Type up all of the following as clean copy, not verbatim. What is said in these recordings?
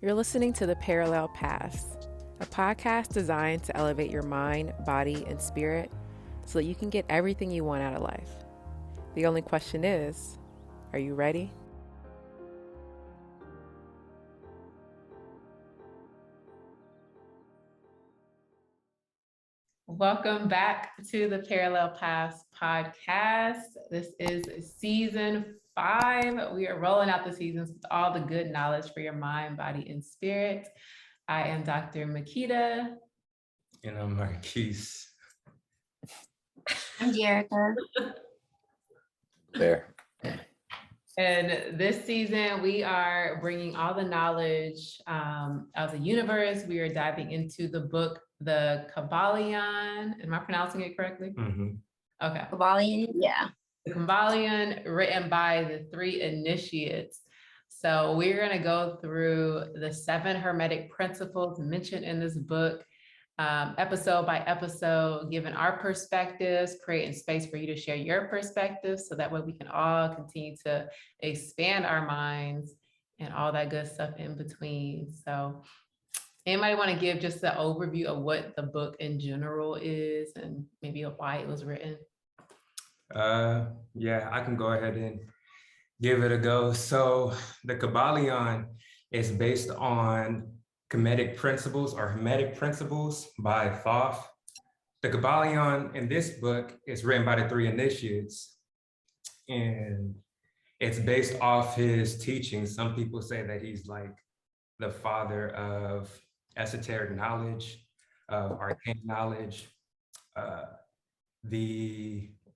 You're listening to The Parallel Paths, a podcast designed to elevate your mind, body, and spirit so that you can get everything you want out of life. The only question is, are you ready? Welcome back to the Parallel Paths podcast. This is season 5. We are rolling out the seasons with all the good knowledge for your mind, body, and spirit. I am Dr. Makita. And I'm Marquise. I'm Jerica. There. And this season, we are bringing all the knowledge of the universe. We are diving into the book, the Kybalion. Am I pronouncing it correctly? Mm-hmm. Okay. Kybalion, yeah. The Kybalion, written by the 3 initiates. So we're going to go through the 7 hermetic principles mentioned in this book, episode by episode, giving our perspectives, creating space for you to share your perspectives, so that way we can all continue to expand our minds and all that good stuff in between. So anybody want to give just the overview of what the book in general is and maybe why it was written? Yeah, I can go ahead and give it a go. So the Kybalion is based on Hermetic principles by Thoth. The Kybalion in this book is written by the 3 initiates, and it's based off his teachings. Some people say that he's like the father of esoteric knowledge, of arcane knowledge,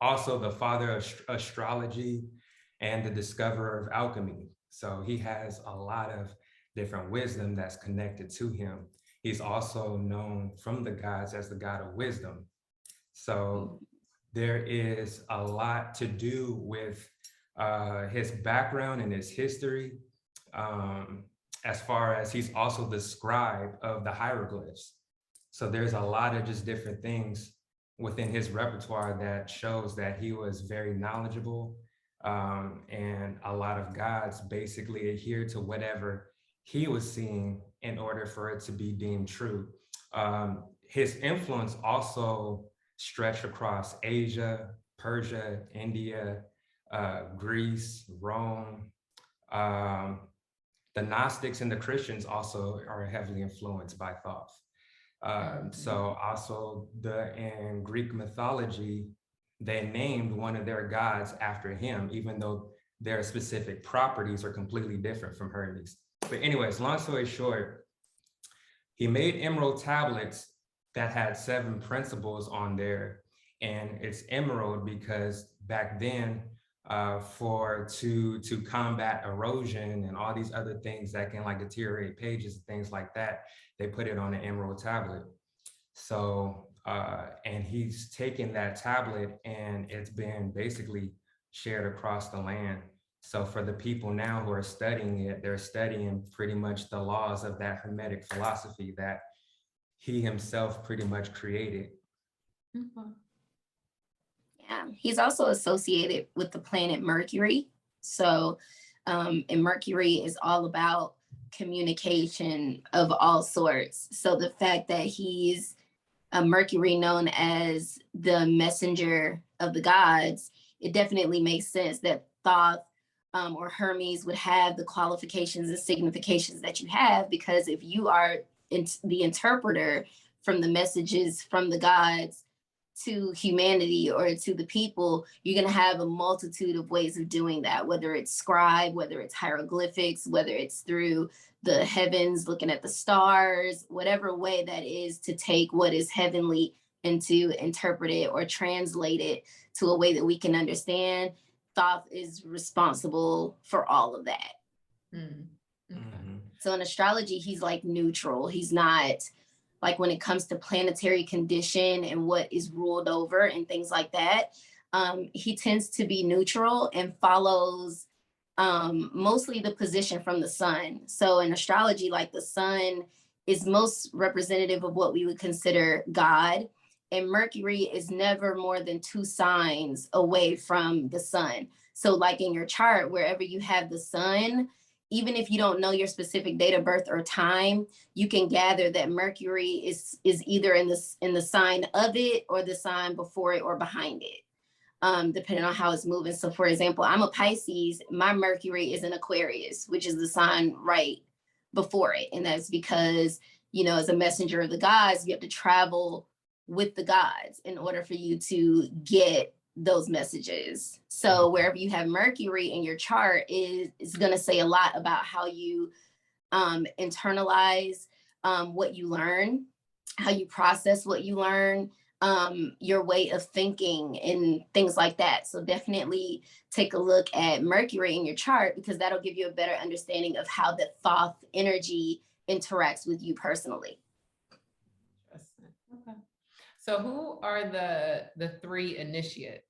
also the father of astrology and the discoverer of alchemy. So he has a lot of different wisdom that's connected to him. He's also known from the gods as the god of wisdom. So there is a lot to do with his background and his history, as far as he's also the scribe of the hieroglyphs. So there's a lot of just different things within his repertoire that shows that he was very knowledgeable, and a lot of gods basically adhere to whatever he was seeing in order for it to be deemed true. His influence also stretched across Asia, Persia, India, Greece, Rome. The Gnostics and the Christians also are heavily influenced by Thoth. So also in Greek mythology, they named one of their gods after him, even though their specific properties are completely different from Hermes. But anyways, long story short, he made emerald tablets that had 7 principles on there. And it's emerald because back then, to combat erosion and all these other things that can like deteriorate pages and things like that, they put it on an emerald tablet. So, and he's taken that tablet and it's been basically shared across the land. So for the people now who are studying it, they're studying pretty much the laws of that Hermetic philosophy that he himself pretty much created. Mm-hmm. Yeah, he's also associated with the planet Mercury. So, and Mercury is all about communication of all sorts. So the fact that he's a Mercury known as the messenger of the gods, it definitely makes sense that Thoth or Hermes would have the qualifications and significations that you have, because if you are the interpreter from the messages from the gods to humanity or to the people, you're going to have a multitude of ways of doing that, whether it's scribe, whether it's hieroglyphics, whether it's through the heavens, looking at the stars, whatever way that is to take what is heavenly and to interpret it or translate it to a way that we can understand. Thoth is responsible for all of that. Mm-hmm. So in astrology, he's like neutral. He's not like, when it comes to planetary condition and what is ruled over and things like that, he tends to be neutral and follows mostly the position from the sun. So in astrology, like the sun is most representative of what we would consider God. And Mercury is never more than 2 signs away from the sun. So like in your chart, wherever you have the sun, even if you don't know your specific date of birth or time, you can gather that Mercury is either in the sign of it or the sign before it or behind it, depending on how it's moving. So for example, I'm a Pisces, my Mercury is in Aquarius, which is the sign right before it. And that's because, you know, as a messenger of the gods, you have to travel with the gods in order for you to get those messages. So wherever you have Mercury in your chart is going to say a lot about how you internalize what you learn, how you process what you learn, your way of thinking and things like that. So definitely take a look at Mercury in your chart, because that'll give you a better understanding of how the Thoth energy interacts with you personally. Okay. So who are the three initiates?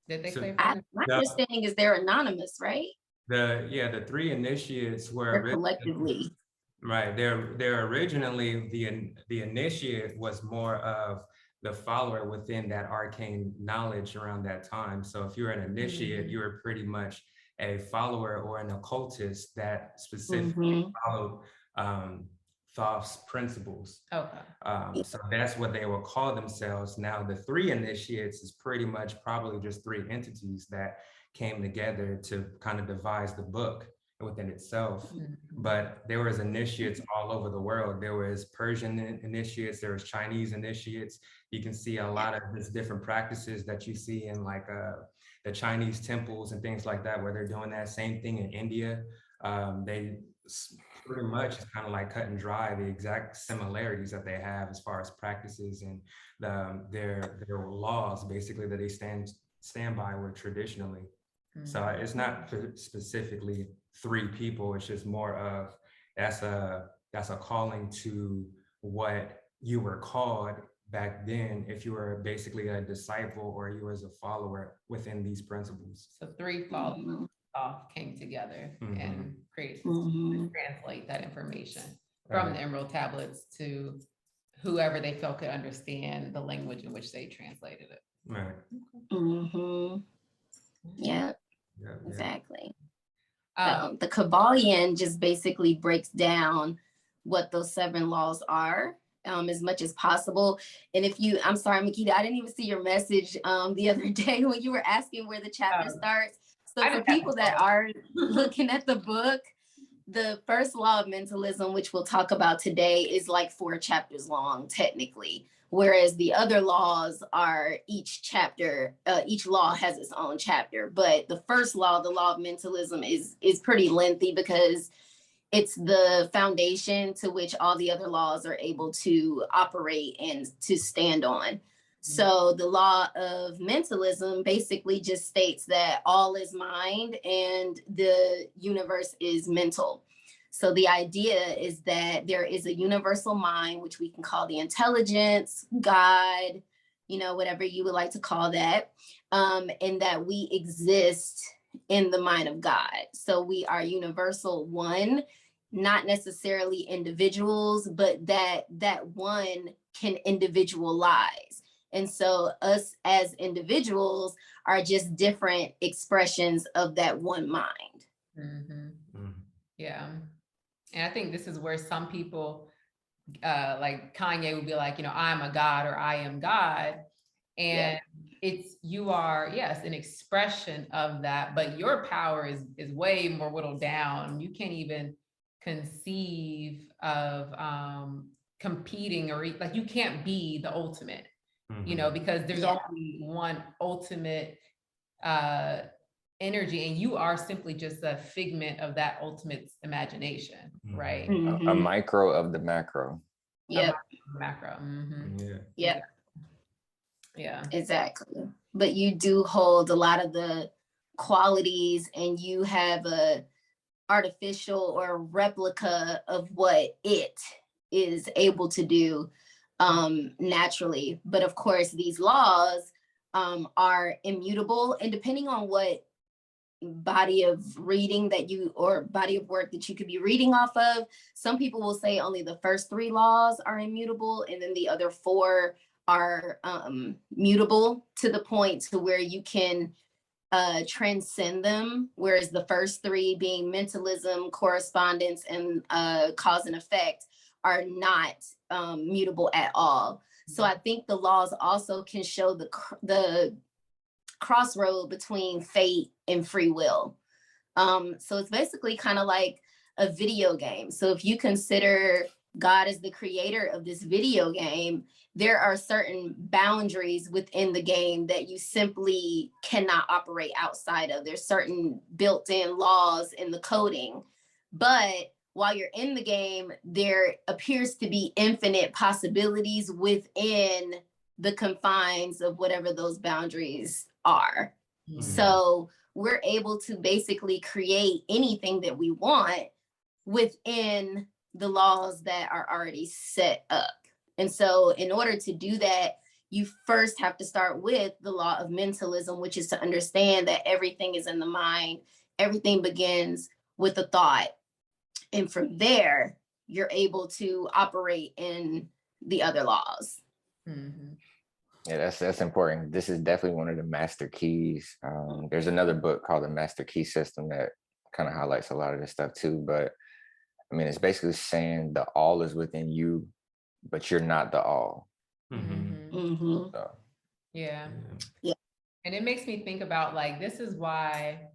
Did they say? My understanding is they're anonymous, right? The three initiates were collectively. Right. They're originally the initiate was more of the follower within that arcane knowledge around that time. So if you're an initiate, you were pretty much a follower or an occultist that specifically followed Thoth's principles. Okay. So that's what they will call themselves. Now, the three initiates is pretty much probably just three entities that came together to kind of devise the book within itself. But there was initiates all over the world. There was Persian initiates, there was Chinese initiates. You can see a lot of these different practices that you see in like the Chinese temples and things like that, where they're doing that same thing in India. They pretty much is kind of like cut and dry the exact similarities that they have as far as practices and their laws basically that they stand by with traditionally. So it's not specifically three people. It's just more of that's a calling to what you were called back then if you were basically a disciple or you was a follower within these principles. So three followers came together and created to translate that information from the Emerald Tablets to whoever they felt could understand the language in which they translated it. Right. Yeah. Exactly. The Kybalion just basically breaks down what those 7 laws are as much as possible. And if you, I'm sorry, Makita, I didn't even see your message the other day when you were asking where the chapter starts. So for people that are looking at the book, the first law of mentalism, which we'll talk about today, is like 4 chapters long, technically. Whereas the other laws are each chapter, each law has its own chapter. But the first law, the law of mentalism, is pretty lengthy because it's the foundation to which all the other laws are able to operate and to stand on. So the law of mentalism basically just states that all is mind and the universe is mental. So the idea is that there is a universal mind, which we can call the intelligence, God, you know, whatever you would like to call that, and that we exist in the mind of God. So we are universal one, not necessarily individuals, but that one can individualize. And so us as individuals are just different expressions of that one mind. Yeah. And I think this is where some people, like Kanye would be like, you know, I'm a God or I am God. And it's, you are, yes, an expression of that, but your power is way more whittled down. You can't even conceive of competing or like, you can't be the ultimate, you know, because there's only one ultimate energy, and you are simply just a figment of that ultimate imagination, right? A micro of the macro. Macro. Yeah, exactly. But you do hold a lot of the qualities, and you have a artificial or replica of what it is able to do naturally. But of course, these laws are immutable, and depending on what body of reading that you, or body of work that you could be reading off of, some people will say only the first 3 laws are immutable, and then the other 4 are mutable to the point to where you can transcend them, whereas the first three, being mentalism, correspondence, and cause and effect, are not mutable at all. So I think the laws also can show the crossroad between fate and free will. So it's basically kind of like a video game. So if you consider God as the creator of this video game, there are certain boundaries within the game that you simply cannot operate outside of. There's certain built-in laws in the coding. But while you're in the game, there appears to be infinite possibilities within the confines of whatever those boundaries are. Mm-hmm. So we're able to basically create anything that we want within the laws that are already set up. And so in order to do that, you first have to start with the law of mentalism, which is to understand that everything is in the mind. Everything begins with a thought. And from there, you're able to operate in the other laws. Mm-hmm. Yeah, that's important. This is definitely one of the master keys. There's another book called The Master Key System that kind of highlights a lot of this stuff too. But I mean, it's basically saying the all is within you, but you're not the all. Mm-hmm. Mm-hmm. So. Yeah. Yeah. And it makes me think about, like, this is why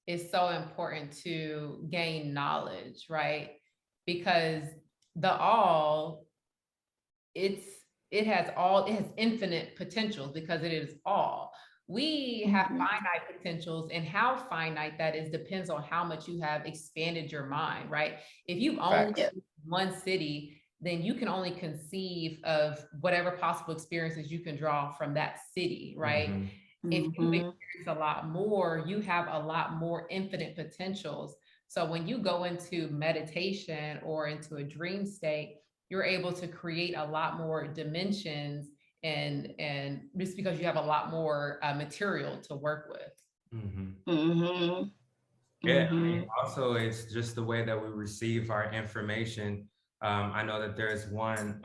it's so important to gain knowledge, right? Because the all, it has infinite potentials because it is all. We have finite potentials, and how finite that is depends on how much you have expanded your mind, right? If you've only one city, then you can only conceive of whatever possible experiences you can draw from that city, right? Mm-hmm. If you experience a lot more, you have a lot more infinite potentials. So when you go into meditation or into a dream state, you're able to create a lot more dimensions, and just because you have a lot more material to work with. Mm-hmm. Mm-hmm. Yeah. I mean, also, it's just the way that we receive our information. I know that there's one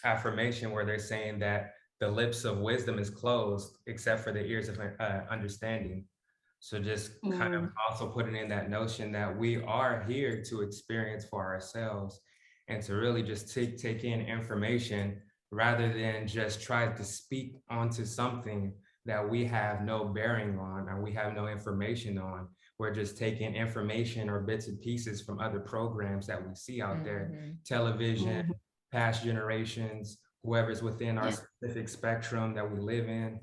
affirmation where they're saying that the lips of wisdom is closed except for the ears of understanding. So just kind of also putting in that notion that we are here to experience for ourselves and to really just take in information rather than just try to speak onto something that we have no bearing on or we have no information on. We're just taking information or bits and pieces from other programs that we see out there, television, past generations, whoever's within our specific spectrum that we live in.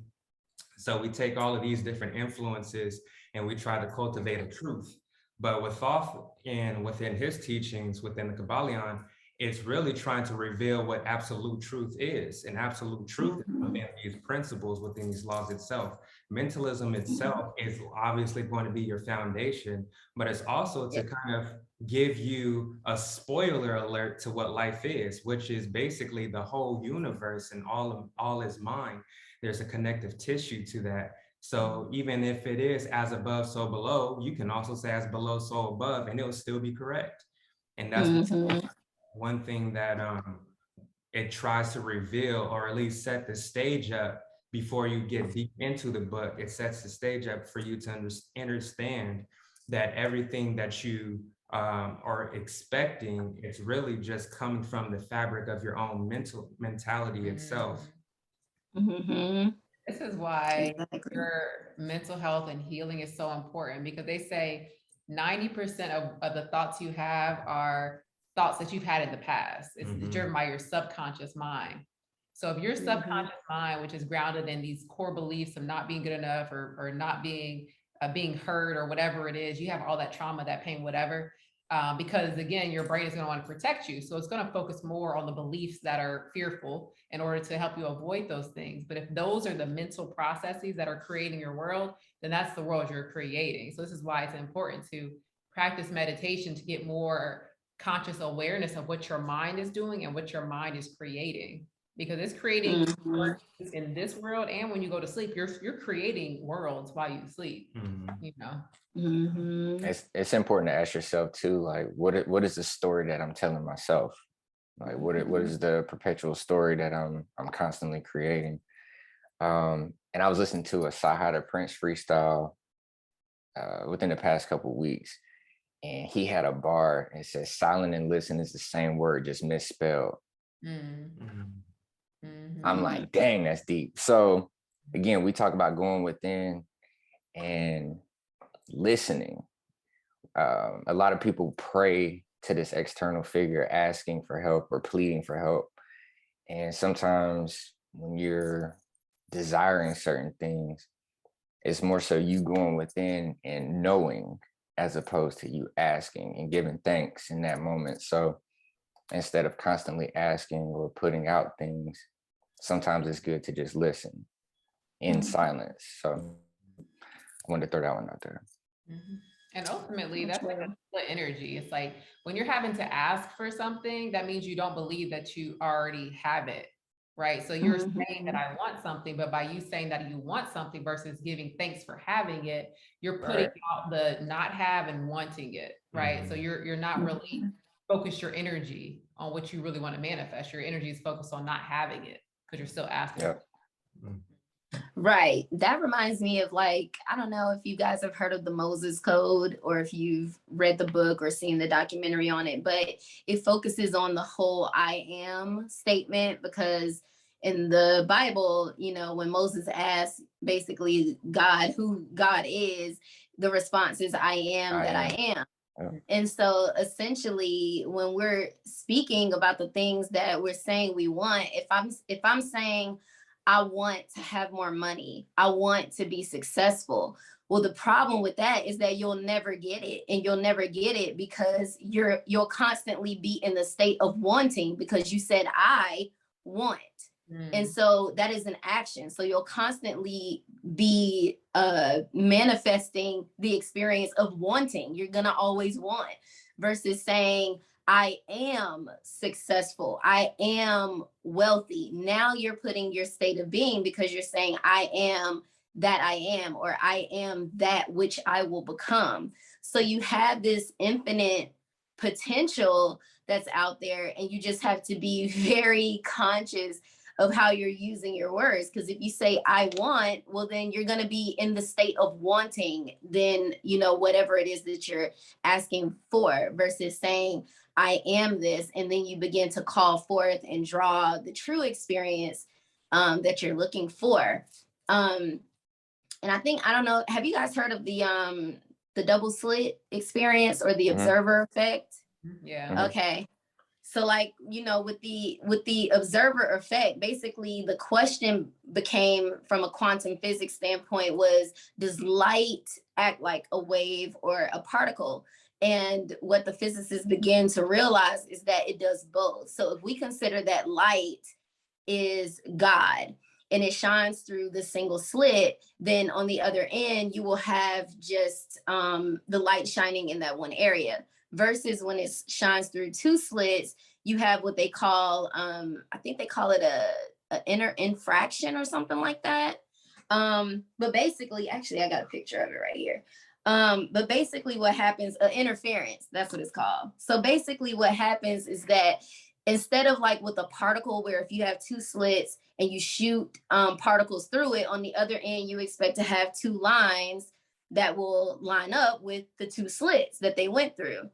So we take all of these different influences and we try to cultivate a truth. But with Thoth and within his teachings, within the Kybalion, it's really trying to reveal what absolute truth is. And absolute truth is within these principles, within these laws itself. Mentalism itself is obviously going to be your foundation, but it's also to kind of give you a spoiler alert to what life is, which is basically the whole universe and all is mind. There's a connective tissue to that. So even if it is as above, so below, you can also say as below, so above, and it'll still be correct. And that's one thing that it tries to reveal, or at least set the stage up before you get deep into the book. It sets the stage up for you to understand that everything that you are expecting is really just coming from the fabric of your own mentality itself. This is why your mental health and healing is so important, because they say 90% of the thoughts you have are thoughts that you've had in the past. It's driven by your subconscious mind. So if your subconscious mind, which is grounded in these core beliefs of not being good enough or not being heard or whatever it is, you have all that trauma, that pain, whatever, because again, your brain is going to want to protect you. So it's going to focus more on the beliefs that are fearful in order to help you avoid those things. But if those are the mental processes that are creating your world, then that's the world you're creating. So this is why it's important to practice meditation to get more conscious awareness of what your mind is doing and what your mind is creating, because it's creating in this world, and when you go to sleep, you're creating worlds while you sleep. You know, it's important to ask yourself too, like what is the story that I'm telling myself? Like what is the perpetual story that I'm constantly creating? And And I was listening to a Sahada Prince freestyle within the past couple of weeks. And he had a bar and it says silent and listen is the same word, just misspelled. I'm like, dang, that's deep. So again, we talk about going within and listening. A lot of people pray to this external figure asking for help or pleading for help. And sometimes when you're desiring certain things, it's more so you going within and knowing as opposed to you asking and giving thanks in that moment. So instead of constantly asking or putting out things, sometimes it's good to just listen in silence. So I wanted to throw that one out there. And ultimately, that's like a split energy. It's like when you're having to ask for something, that means you don't believe that you already have it, right? So you're saying that I want something, but by you saying that you want something versus giving thanks for having it, you're putting out the not have and wanting it, right? So you're not really focused your energy on what you really want to manifest. Your energy is focused on not having it because you're still asking. Right. That reminds me of, like, I don't know if you guys have heard of the Moses Code or if you've read the book or seen the documentary on it, but it focuses on the whole I am statement, because in the Bible, you know, when Moses asked basically God who God is, the response is I am that I am. And so essentially, when we're speaking about the things that we're saying we want, if I'm saying I want to have more money, I want to be successful. Well, the problem with that is that you'll never get it, and you'll never get it because you'll constantly be in the state of wanting, because you said I want. And so that is an action. So you'll constantly be manifesting the experience of wanting. You're going to always want, versus saying, I am successful, I am wealthy. Now you're putting your state of being, because you're saying, I am that I am, or I am that which I will become. So you have this infinite potential that's out there, and you just have to be very conscious of how you're using your words. Because if you say I want, well, then you're going to be in the state of wanting, then, you know, whatever it is that you're asking for, versus saying I am this, and then you begin to call forth and draw the true experience that you're looking for. And I think, I don't know, have you guys heard of the double slit experience or the observer effect? Yeah. Okay. So, like, you know, with the observer effect, basically the question became, from a quantum physics standpoint, was, does light act like a wave or a particle? And what the physicists begin to realize is that it does both. So if we consider that light is God and it shines through the single slit, then on the other end, you will have just the light shining in that one area. Versus when it shines through two slits, you have what they call, I think they call it a inner infraction or something like that. But basically, actually, I got a picture of it right here. But basically what happens, interference, that's what it's called. So basically what happens is that instead of like with a particle, where if you have two slits and you shoot particles through it, on the other end, you expect to have two lines that will line up with the two slits that they went through.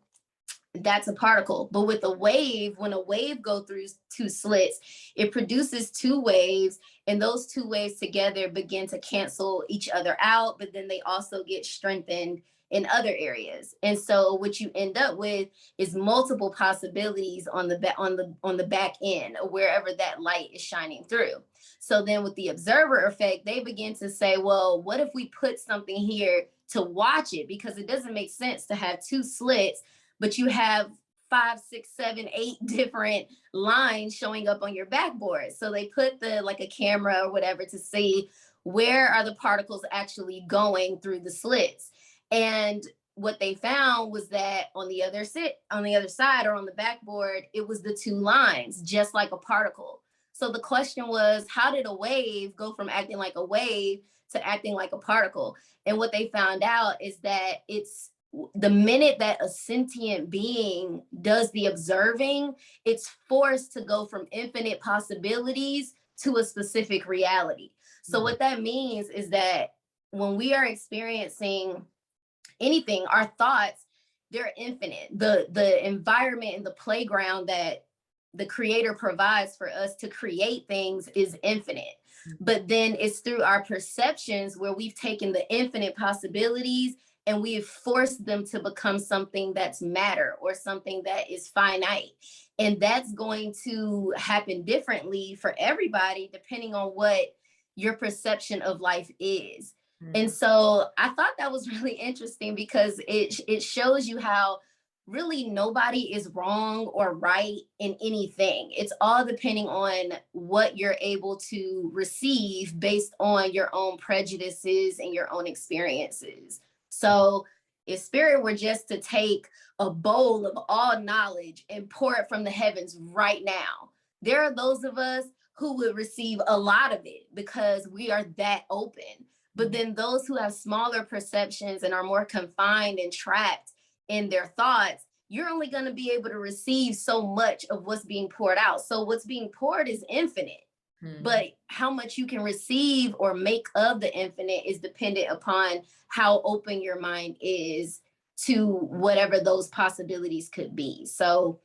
That's a particle. But with a wave, when a wave goes through two slits, it produces two waves, and those two waves together begin to cancel each other out, but then they also get strengthened in other areas. And so what you end up with is multiple possibilities on the back end, or wherever that light is shining through. So then with the observer effect, they begin to say, well, what if we put something here to watch it? Because it doesn't make sense to have two slits, but you have 5, 6, 7, 8 different lines showing up on your backboard. So they put like a camera or whatever to see where are the particles actually going through the slits. And what they found was that on the other side, or on the backboard, it was the two lines, just like a particle. So the question was, how did a wave go from acting like a wave to acting like a particle? And what they found out is that it's the minute that a sentient being does the observing, it's forced to go from infinite possibilities to a specific reality. So what that means is that when we are experiencing anything, our thoughts, they're infinite. The environment and the playground that the creator provides for us to create things is infinite. But then it's through our perceptions where we've taken the infinite possibilities and we've forced them to become something that's matter or something that is finite. And that's going to happen differently for everybody depending on what your perception of life is. And so I thought that was really interesting because it shows you how really nobody is wrong or right in anything. It's all depending on what you're able to receive based on your own prejudices and your own experiences. So if spirit were just to take a bowl of all knowledge and pour it from the heavens right now, there are those of us who would receive a lot of it because we are that open. But then those who have smaller perceptions and are more confined and trapped in their thoughts, you're only going to be able to receive so much of what's being poured out. So what's being poured is infinite. But how much you can receive or make of the infinite is dependent upon how open your mind is to whatever those possibilities could be. So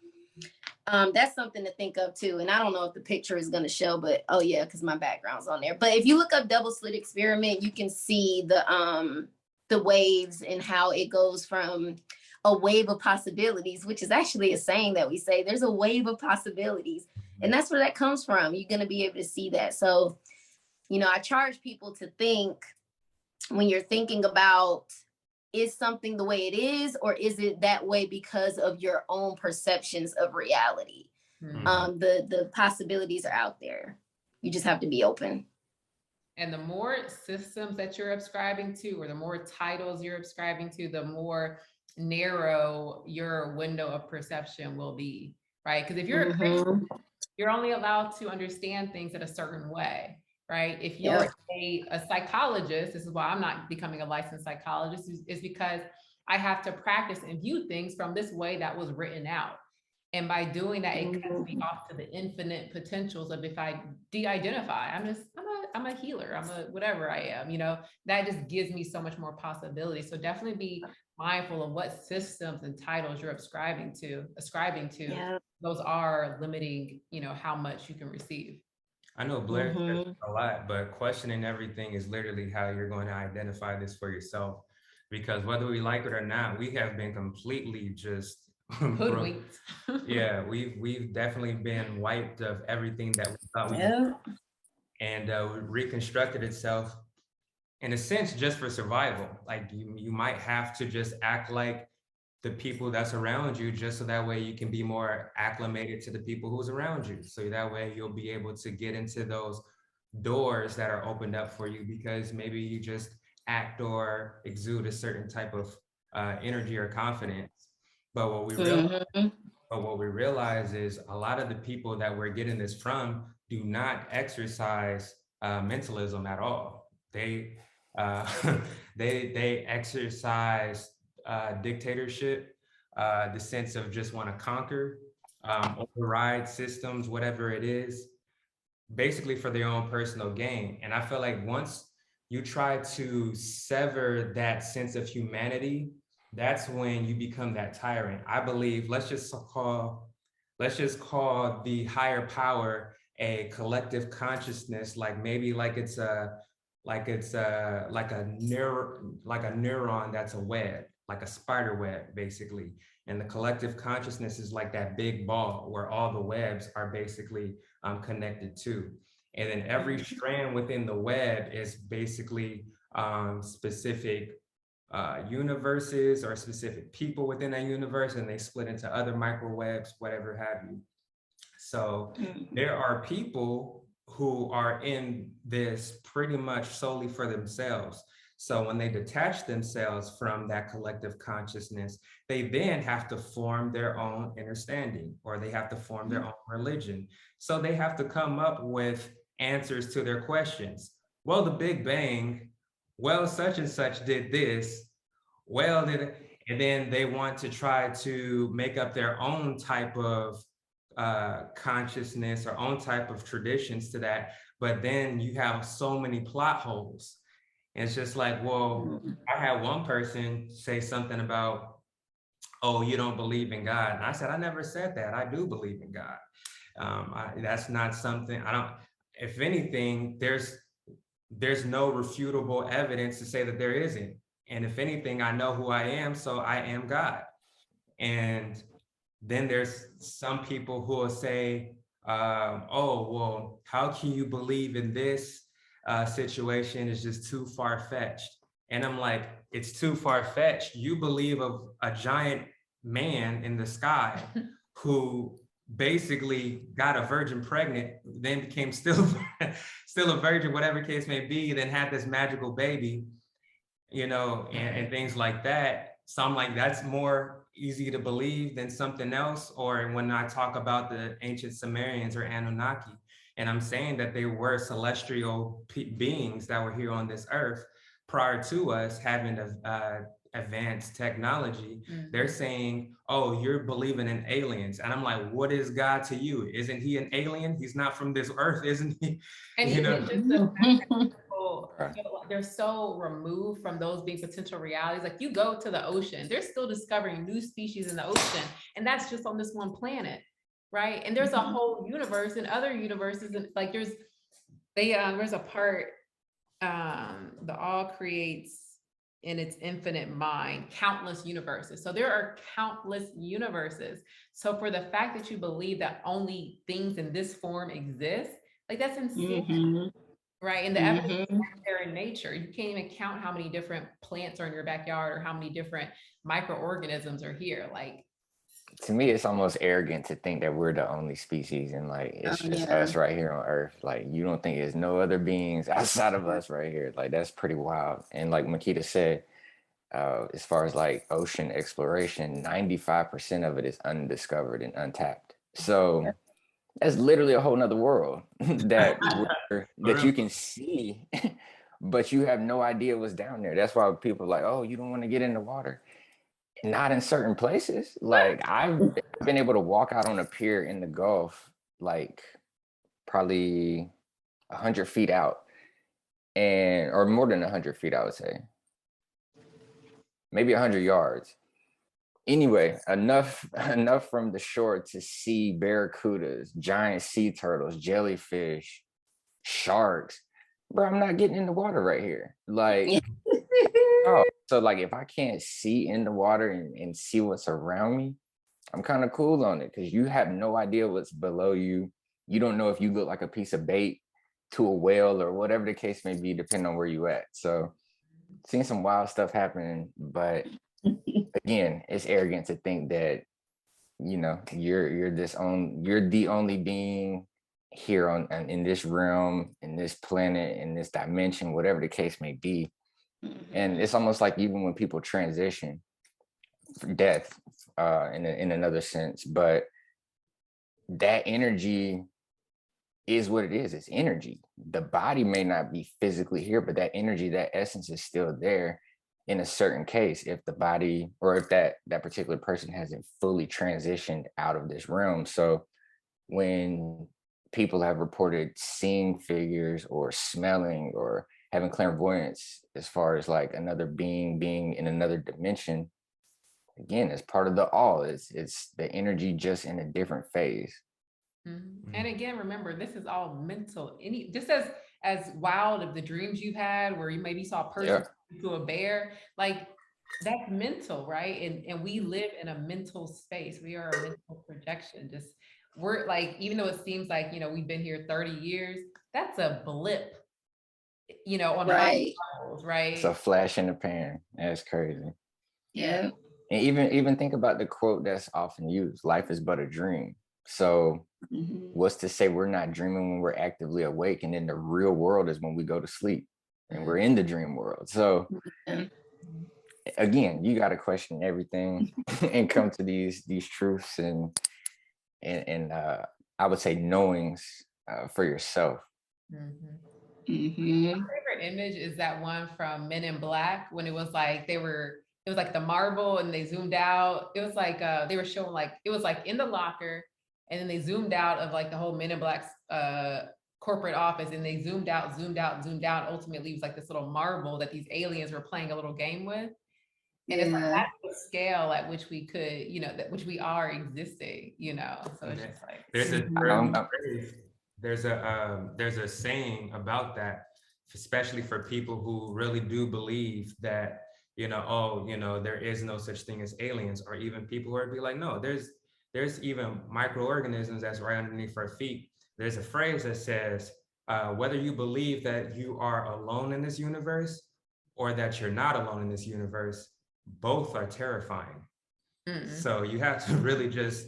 that's something to think of too. And I don't know if the picture is going to show, but oh yeah, because my background's on there. But if you look up double slit experiment, you can see the waves and how it goes from a wave of possibilities, which is actually a saying that we say, there's a wave of possibilities. And that's where that comes from. You're going to be able to see that. So, you know, I charge people to think when you're thinking about, is something the way it is, or is it that way because of your own perceptions of reality? The possibilities are out there. You just have to be open. And the more systems that you're subscribing to, or the more titles you're subscribing to, the more narrow your window of perception will be, right? Because if you're a Christian, you're only allowed to understand things in a certain way, right? If you're a psychologist, this is why I'm not becoming a licensed psychologist, is because I have to practice and view things from this way that was written out. And by doing that, it cuts me off to the infinite potentials of if I de-identify, I'm a healer, I'm a whatever I am, you know, that just gives me so much more possibility. So definitely be mindful of what systems and titles you're ascribing to. Those are limiting, you know, how much you can receive. I know Blair says a lot, but questioning everything is literally how you're going to identify this for yourself. Because whether we like it or not, we have been completely just hoodwinked. Yeah, we've definitely been wiped of everything that we thought we and reconstructed itself in a sense just for survival. Like you might have to just act like the people that's around you, just so that way you can be more acclimated to the people who's around you. So that way you'll be able to get into those doors that are opened up for you because maybe you just act or exude a certain type of energy or confidence. But what we realize is a lot of the people that we're getting this from do not exercise mentalism at all. They exercise dictatorship, the sense of just want to conquer, override systems, whatever it is, basically for their own personal gain. And I feel like once you try to sever that sense of humanity, that's when you become that tyrant. I believe, let's just call the higher power a collective consciousness, like maybe like it's a neuron that's a web, like a spider web, basically. And the collective consciousness is like that big ball where all the webs are basically connected to. And then every strand within the web is basically specific universes or specific people within that universe, and they split into other microwebs, whatever have you. So there are people who are in this pretty much solely for themselves. So when they detach themselves from that collective consciousness, they then have to form their own understanding, or they have to form their own religion. So they have to come up with answers to their questions. Well, the Big Bang, well, such and such did this, and then they want to try to make up their own type of consciousness or own type of traditions to that. but then you have so many plot holes. And it's just like, well, I had one person say something about, oh, you don't believe in God. And I said, I never said that. I do believe in God. That's not something I don't, if anything, there's no refutable evidence to say that there isn't. And if anything, I know who I am, so I am God. And then there's some people who will say, oh, well, how can you believe in this situation? Is just too far-fetched. And I'm like, it's too far-fetched. You believe of a giant man in the sky who basically got a virgin pregnant, then became still a virgin, whatever case may be, then had this magical baby, and things like that. So I'm like, that's more easy to believe than something else. Or when I talk about the ancient Sumerians or Anunnaki, and I'm saying that they were celestial beings that were here on this earth prior to us having advanced technology. They're saying, oh, you're believing in aliens. And I'm like, what is God to you? Isn't he an alien? He's not from this earth, isn't he? And You know? just the fact that people, they're so removed from those being potential realities. Like you go to the ocean, they're still discovering new species in the ocean. And that's just on this one planet, right? And there's a whole universe and other universes. And like there's a part, the all creates in its infinite mind, countless universes. So there are countless universes. So for the fact that you believe that only things in this form exist, like that's insane, right? And the evidence is right there in nature. You can't even count how many different plants are in your backyard or how many different microorganisms are here. Like, to me, it's almost arrogant to think that we're the only species and like it's just us right here on Earth. Like you don't think there's no other beings outside of us right here. Like that's pretty wild. And like Makita said, as far as like ocean exploration, 95% of it is undiscovered and untapped. So that's literally a whole nother world that you can see, but you have no idea what's down there. That's why people are like, oh, you don't want to get in the water. Not in certain places. Like I've been able to walk out on a pier in the Gulf, like probably 100 feet out, or more than 100 feet, I would say, maybe 100 yards. Anyway, enough from the shore to see barracudas, giant sea turtles, jellyfish, sharks. Bro, I'm not getting in the water right here. Like, oh, so like if I can't see in the water and see what's around me, I'm kind of cool on it because you have no idea what's below you. You don't know if you look like a piece of bait to a whale or whatever the case may be, depending on where you at. So seeing some wild stuff happening, but again, it's arrogant to think that, you're the only being here in this realm, in this planet, in this dimension, whatever the case may be. And it's almost like even when people transition for death, in another sense, but that energy is what it is. It's energy. The body may not be physically here, but that energy, that essence is still there in a certain case, if the body or if that particular person hasn't fully transitioned out of this realm. So when people have reported seeing figures or smelling or having clairvoyance as far as like another being in another dimension, again, it's part of the all. It's the energy just in a different phase. And again, remember, this is all mental. Just as wild of the dreams you've had where you maybe saw a person to a bear, like that's mental, right? And we live in a mental space. We are a mental projection. We're like, even though it seems like, we've been here 30 years, that's a blip, on right. levels, right? It's a flash in the pan. That's crazy. Yeah. And even think about the quote that's often used, life is but a dream. So what's to say we're not dreaming when we're actively awake, and then the real world is when we go to sleep and we're in the dream world. So again, you got to question everything and come to these truths and I would say knowings for yourself. My favorite image is that one from Men in Black when it was like it was like the marble and they zoomed out. It was like they were showing like it was like in the locker, and then they zoomed out of like the whole Men in Black corporate office, and they zoomed out, zoomed out, zoomed out. Ultimately, it was like this little marble that these aliens were playing a little game with. And it's like Yeah. that's the scale at which we could, that which we are existing, So it's just like There's a Mhm. there's a saying about that, especially for people who really do believe that, there is no such thing as aliens, or even people who are be like, no, there's even microorganisms that's right underneath our feet. There's a phrase that says, whether you believe that you are alone in this universe or that you're not alone in this universe, both are terrifying. So you have to really just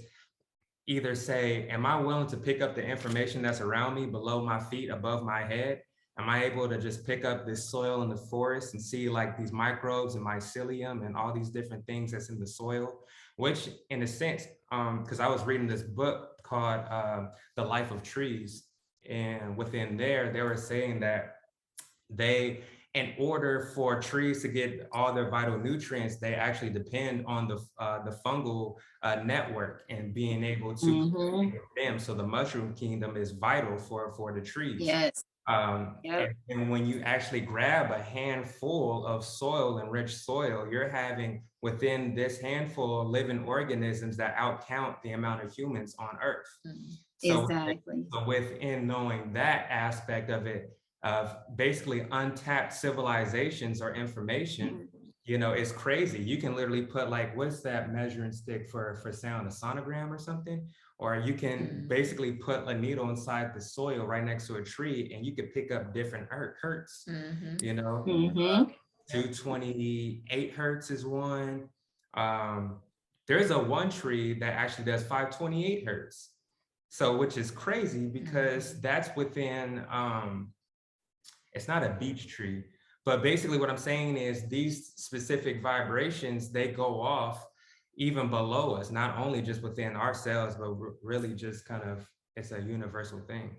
either say, am I willing to pick up the information that's around me, below my feet, above my head? Am I able to just pick up this soil in the forest and see like these microbes and mycelium and all these different things that's in the soil? Which in a sense, because I was reading this book called The Life of Trees. And within there, they were saying that in order for trees to get all their vital nutrients, they actually depend on the fungal network and being able to Mhm. them. So the mushroom kingdom is vital for the trees. Yes. Yep. And when you actually grab a handful of soil, enriched soil, you're having within this handful living organisms that outcount the amount of humans on Earth. So, Exactly. so within knowing that aspect of it, of basically untapped civilizations or information, it's crazy. You can literally put like, what's that measuring stick for sound, a sonogram or something? Or you can basically put a needle inside the soil right next to a tree, and you could pick up different hertz. Mhm. 228 hertz is one. There's a one tree that actually does 528 hertz. So, which is crazy because that's within, it's not a beech tree, but basically what I'm saying is these specific vibrations, they go off even below us, not only just within ourselves, but really just kind of, it's a universal thing.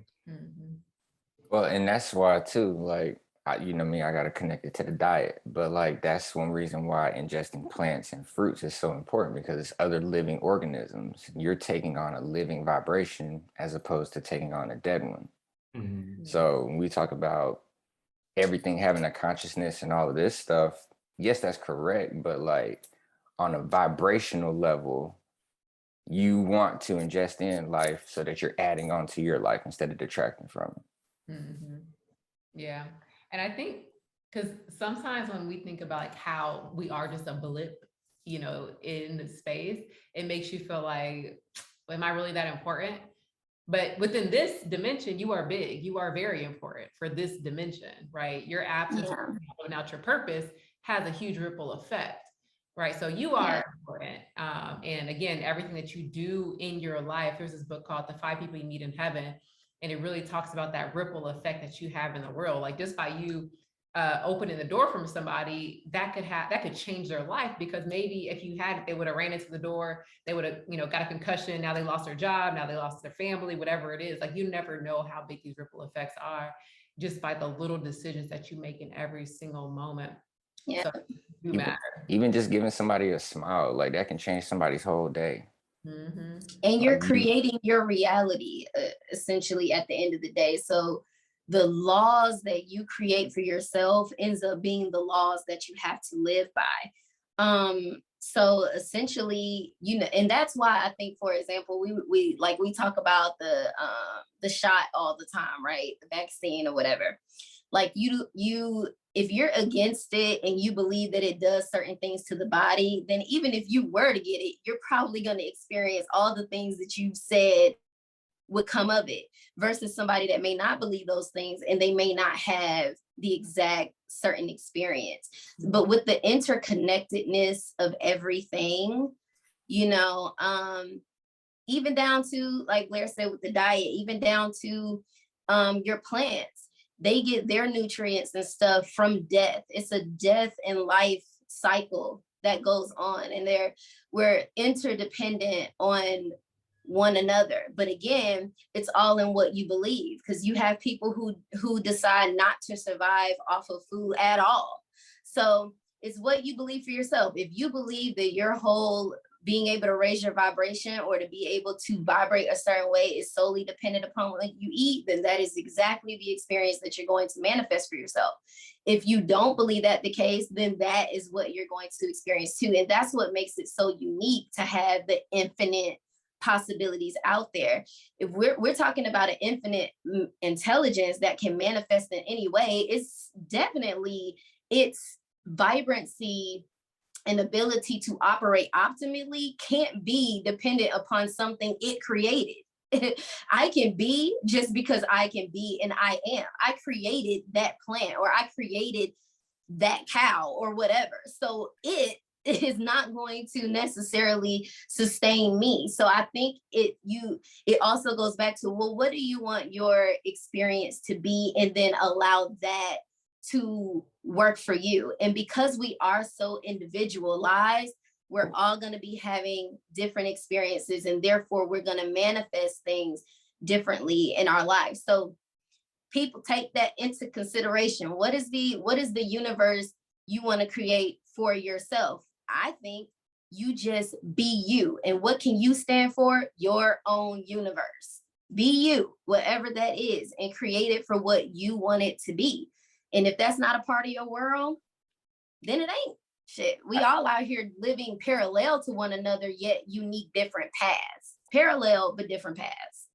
Well, and that's why too, like, you know me, I got to connect it to the diet, but like that's one reason why ingesting plants and fruits is so important, because it's other living organisms. You're taking on a living vibration as opposed to taking on a dead one. So when we talk about everything having a consciousness and all of this stuff, yes, that's correct. But like on a vibrational level, you want to ingest in life so that you're adding on to your life instead of detracting from it. Yeah. And I think because sometimes when we think about like how we are just a blip, in the space, it makes you feel like, am I really that important? But within this dimension, you are big. You are very important for this dimension, right? Your absence living out your purpose has a huge ripple effect, right? So you are important. And again, everything that you do in your life, there's this book called The 5 People You Meet in Heaven. And it really talks about that ripple effect that you have in the world. Like just by you opening the door from somebody, that could change their life, because maybe if they would have ran into the door, they would have, got a concussion. Now they lost their job. Now they lost their family, whatever it is. Like you never know how big these ripple effects are just by the little decisions that you make in every single moment. Yeah. So you matter. Even just giving somebody a smile, like that can change somebody's whole day. And you're creating your reality essentially at the end of the day. So the laws that you create for yourself ends up being the laws that you have to live by. So essentially, and that's why I think, for example, we talk about the shot all the time, right? The vaccine or whatever. Like if you're against it and you believe that it does certain things to the body, then even if you were to get it, you're probably going to experience all the things that you've said would come of it, versus somebody that may not believe those things and they may not have the exact certain experience. But with the interconnectedness of everything, even down to, like Blair said, with the diet, even down to your plants, they get their nutrients and stuff from death. It's a death and life cycle that goes on, and we're interdependent on one another. But again, it's all in what you believe, because you have people who decide not to survive off of food at all. So it's what you believe for yourself. If you believe that your whole being able to raise your vibration or to be able to vibrate a certain way is solely dependent upon what you eat, then that is exactly the experience that you're going to manifest for yourself. If you don't believe that the case, then that is what you're going to experience too. And that's what makes it so unique to have the infinite possibilities out there. If we're talking about an infinite intelligence that can manifest in any way, it's definitely its vibrancy and ability to operate optimally can't be dependent upon something it created. I can be just because I can be, and I am. I created that plant, or I created that cow, or whatever. So it is not going to necessarily sustain me. So I think it also goes back to, well, what do you want your experience to be, and then allow that to work for you. And because we are so individualized, we're all going to be having different experiences, and therefore we're going to manifest things differently in our lives. So people, take that into consideration. What is the universe you want to create for yourself? I think you just be you. And what can you stand for? Your own universe. Be you, whatever that is, and create it for what you want it to be. And if that's not a part of your world, then it ain't. Shit, we all out here living parallel to one another, yet unique, different paths. Parallel, but different paths.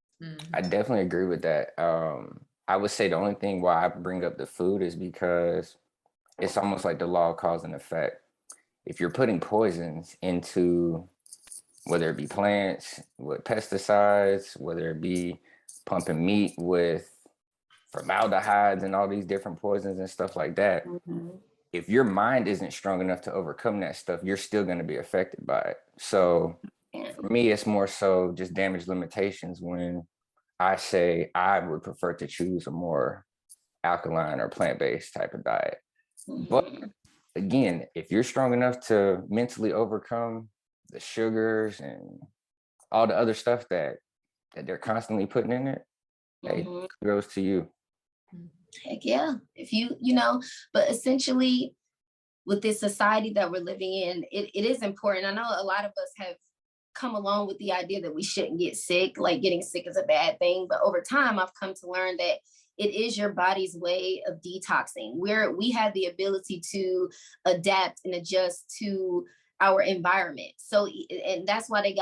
I definitely agree with that. I would say the only thing why I bring up the food is because it's almost like the law of cause and effect. If you're putting poisons into, whether it be plants with pesticides, whether it be pumping meat with formaldehydes and all these different poisons and stuff like that, if your mind isn't strong enough to overcome that stuff, you're still going to be affected by it. So for me, it's more so just damage limitations when I say I would prefer to choose a more alkaline or plant-based type of diet. But again, if you're strong enough to mentally overcome the sugars and all the other stuff that they're constantly putting in it, hey, kudos to you. Heck yeah. If but essentially with this society that we're living in, it is important. I know a lot of us have come along with the idea that we shouldn't get sick, like getting sick is a bad thing. But over time, I've come to learn that it is your body's way of detoxing, where we have the ability to adapt and adjust to our environment. So, and that's why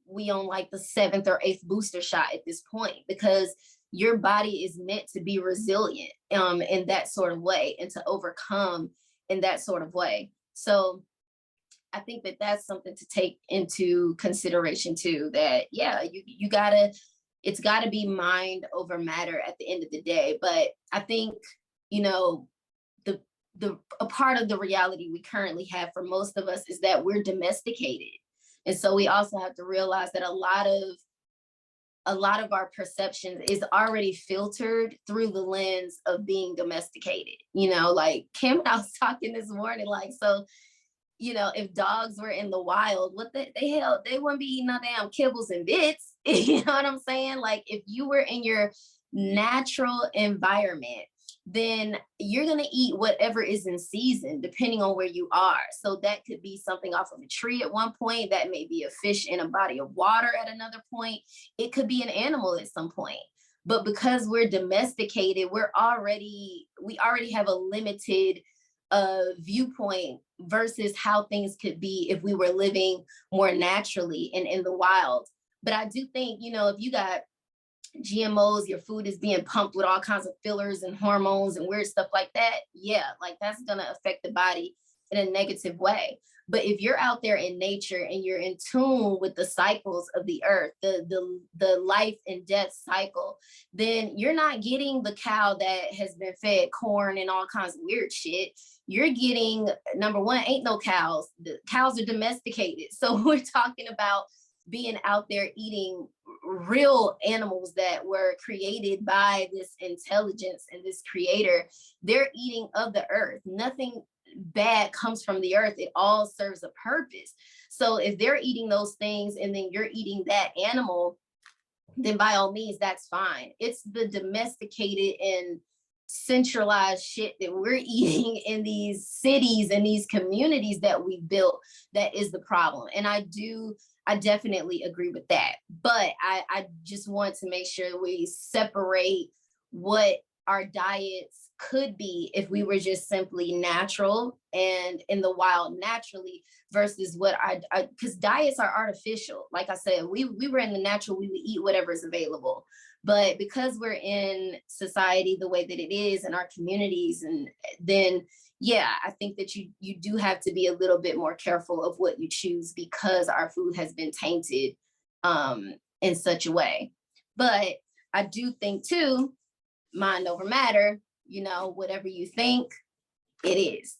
we on like the 7th or 8th booster shot at this point, because your body is meant to be resilient in that sort of way, and to overcome in that sort of way. So I think that that's something to take into consideration too, that, yeah, it's gotta be mind over matter at the end of the day. But I think, a part of the reality we currently have for most of us is that we're domesticated. And so we also have to realize that a lot of our perceptions is already filtered through the lens of being domesticated. Like Kim and I was talking this morning, like, so, if dogs were in the wild, what the hell, they wouldn't be eating no damn kibbles and bits. You know what I'm saying? Like, if you were in your natural environment, then you're going to eat whatever is in season, depending on where you are. So that could be something off of a tree at one point. That may be a fish in a body of water at another point. It could be an animal at some point. But because we're domesticated, we already have a limited viewpoint versus how things could be if we were living more naturally and in the wild. But I do think, if you got GMOs, your food is being pumped with all kinds of fillers and hormones and weird stuff like that, yeah, like that's going to affect the body in a negative way. But if you're out there in nature and you're in tune with the cycles of the earth, the life and death cycle, then you're not getting the cow that has been fed corn and all kinds of weird shit. You're getting, number one, ain't no cows. The cows are domesticated. So we're talking about being out there eating real animals that were created by this intelligence and this creator. They're eating of the earth. Nothing bad comes from the earth. It all serves a purpose. So if they're eating those things and then you're eating that animal, then by all means, that's fine. It's the domesticated and centralized shit that we're eating in these cities and these communities that we built that is the problem. And I definitely agree with that. But I just want to make sure we separate what our diets could be if we were just simply natural and in the wild naturally versus what because diets are artificial. Like I said, we were in the natural, we would eat whatever is available. But because we're in society the way that it is in our communities, and then yeah, I think that you do have to be a little bit more careful of what you choose because our food has been tainted in such a way. But I do think too, mind over matter, whatever you think, it is.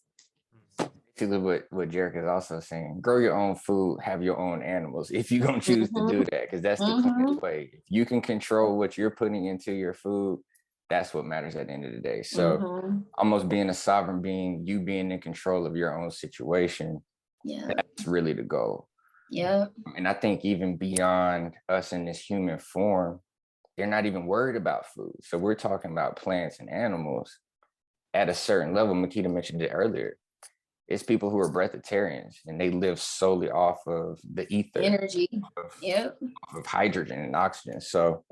Basically what Jerick is also saying, grow your own food, have your own animals if you're going to choose to do that, because that's the cleanest way. If you can control what you're putting into your food, that's what matters at the end of the day. So almost being a sovereign being, you being in control of your own situation, that's really the goal. Yeah. And I think even beyond us in this human form, they're not even worried about food. So we're talking about plants and animals at a certain level. Makita mentioned it earlier. It's people who are breatharians and they live solely off of the ether, energy, off of hydrogen and oxygen. So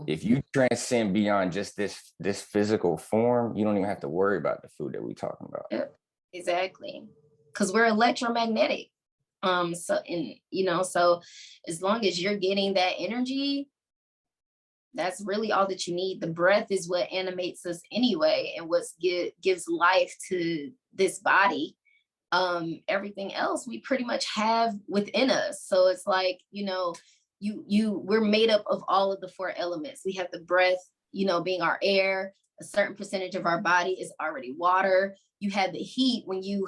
if you transcend beyond just this physical form, you don't even have to worry about the food that we're talking about. Yep. Exactly, because we're electromagnetic. So as long as you're getting that energy, that's really all that you need. The breath is what animates us anyway, and what gives life to this body. Everything else we pretty much have within us. So it's like, we're made up of all of the 4 elements. We have the breath, being our air. A certain percentage of our body is already water. You have the heat. When you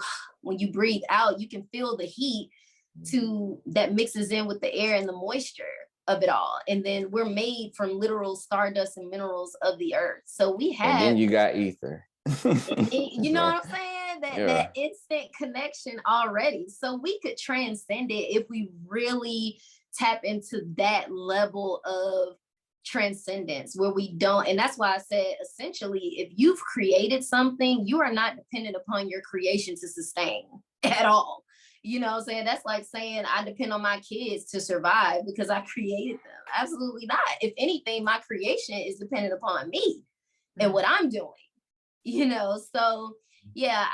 breathe out, you can feel the heat that mixes in with the air and the moisture of it all. And then we're made from literal stardust and minerals of the earth. So we have, and then you got ether. You know what I'm saying? That instant connection already. So we could transcend it if we really tap into that level of transcendence where we don't. And that's why I said, essentially, if you've created something, you are not dependent upon your creation to sustain at all. You know what I'm saying? That's like saying I depend on my kids to survive because I created them. Absolutely not. If anything, my creation is dependent upon me and what I'm doing. So yeah,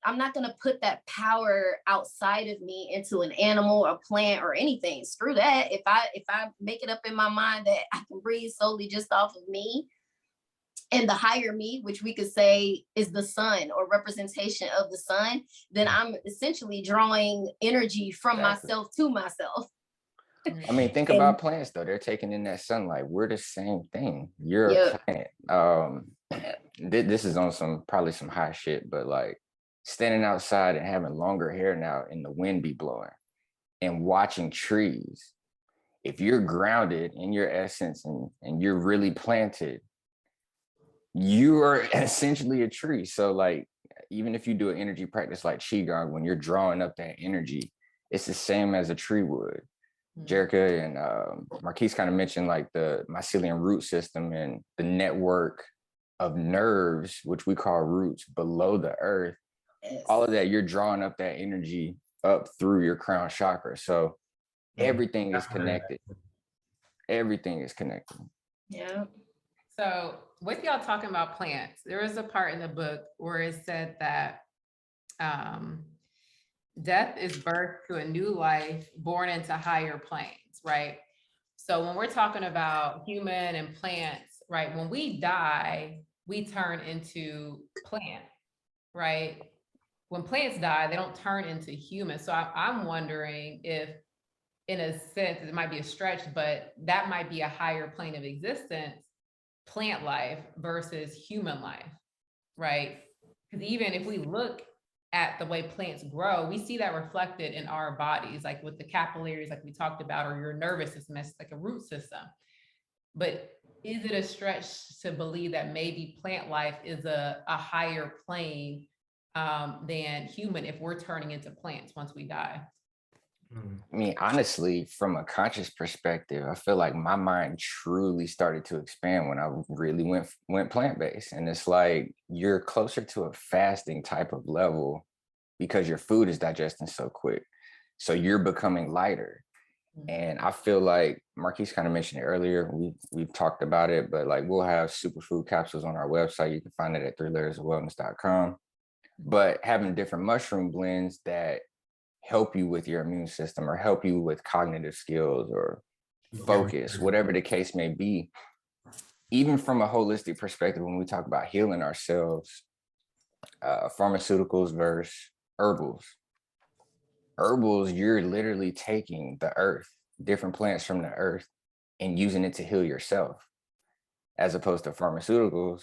I'm not going to put that power outside of me into an animal or plant or anything. Screw that. If I make it up in my mind that I can breathe solely just off of me and the higher me, which we could say is the sun or representation of the sun, then I'm essentially drawing energy from myself to myself. I mean, think about plants though. They're taking in that sunlight. We're the same thing. You're a plant. This is on probably some high shit, but like standing outside and having longer hair now and the wind be blowing and watching trees. If you're grounded in your essence and you're really planted, you are essentially a tree. So like, even if you do an energy practice like Qigong, when you're drawing up that energy, it's the same as a tree would. Jerica and Marquise kind of mentioned like the mycelium root system and the network of nerves, which we call roots below the earth. All of that, you're drawing up that energy up through your crown chakra. So everything is connected. Everything is connected. Yeah. So with y'all talking about plants, there is a part in the book where it said that death is birth to a new life born into higher planes, right? So when we're talking about human and plants, right? When we die, we turn into plant, right? When plants die, they don't turn into humans. So I'm wondering if, in a sense, it might be a stretch, but that might be a higher plane of existence, plant life versus human life, right? Because even if we look at the way plants grow, we see that reflected in our bodies, like with the capillaries, like we talked about, or your nervous system, it's like a root system. But is it a stretch to believe that maybe plant life is a higher plane than human if we're turning into plants once we die? I mean, honestly, from a conscious perspective, I feel like my mind truly started to expand when I really went plant-based. And it's like you're closer to a fasting type of level because your food is digesting so quick. So you're becoming lighter. And I feel like Marquise kind of mentioned it earlier. We've talked about it, but like we'll have superfood capsules on our website. You can find it at 3layersofwellness.com. But having different mushroom blends that help you with your immune system or help you with cognitive skills or focus, whatever the case may be. Even from a holistic perspective, when we talk about healing ourselves, pharmaceuticals versus herbals. Herbals, you're literally taking the earth, different plants from the earth, and using it to heal yourself, as opposed to pharmaceuticals,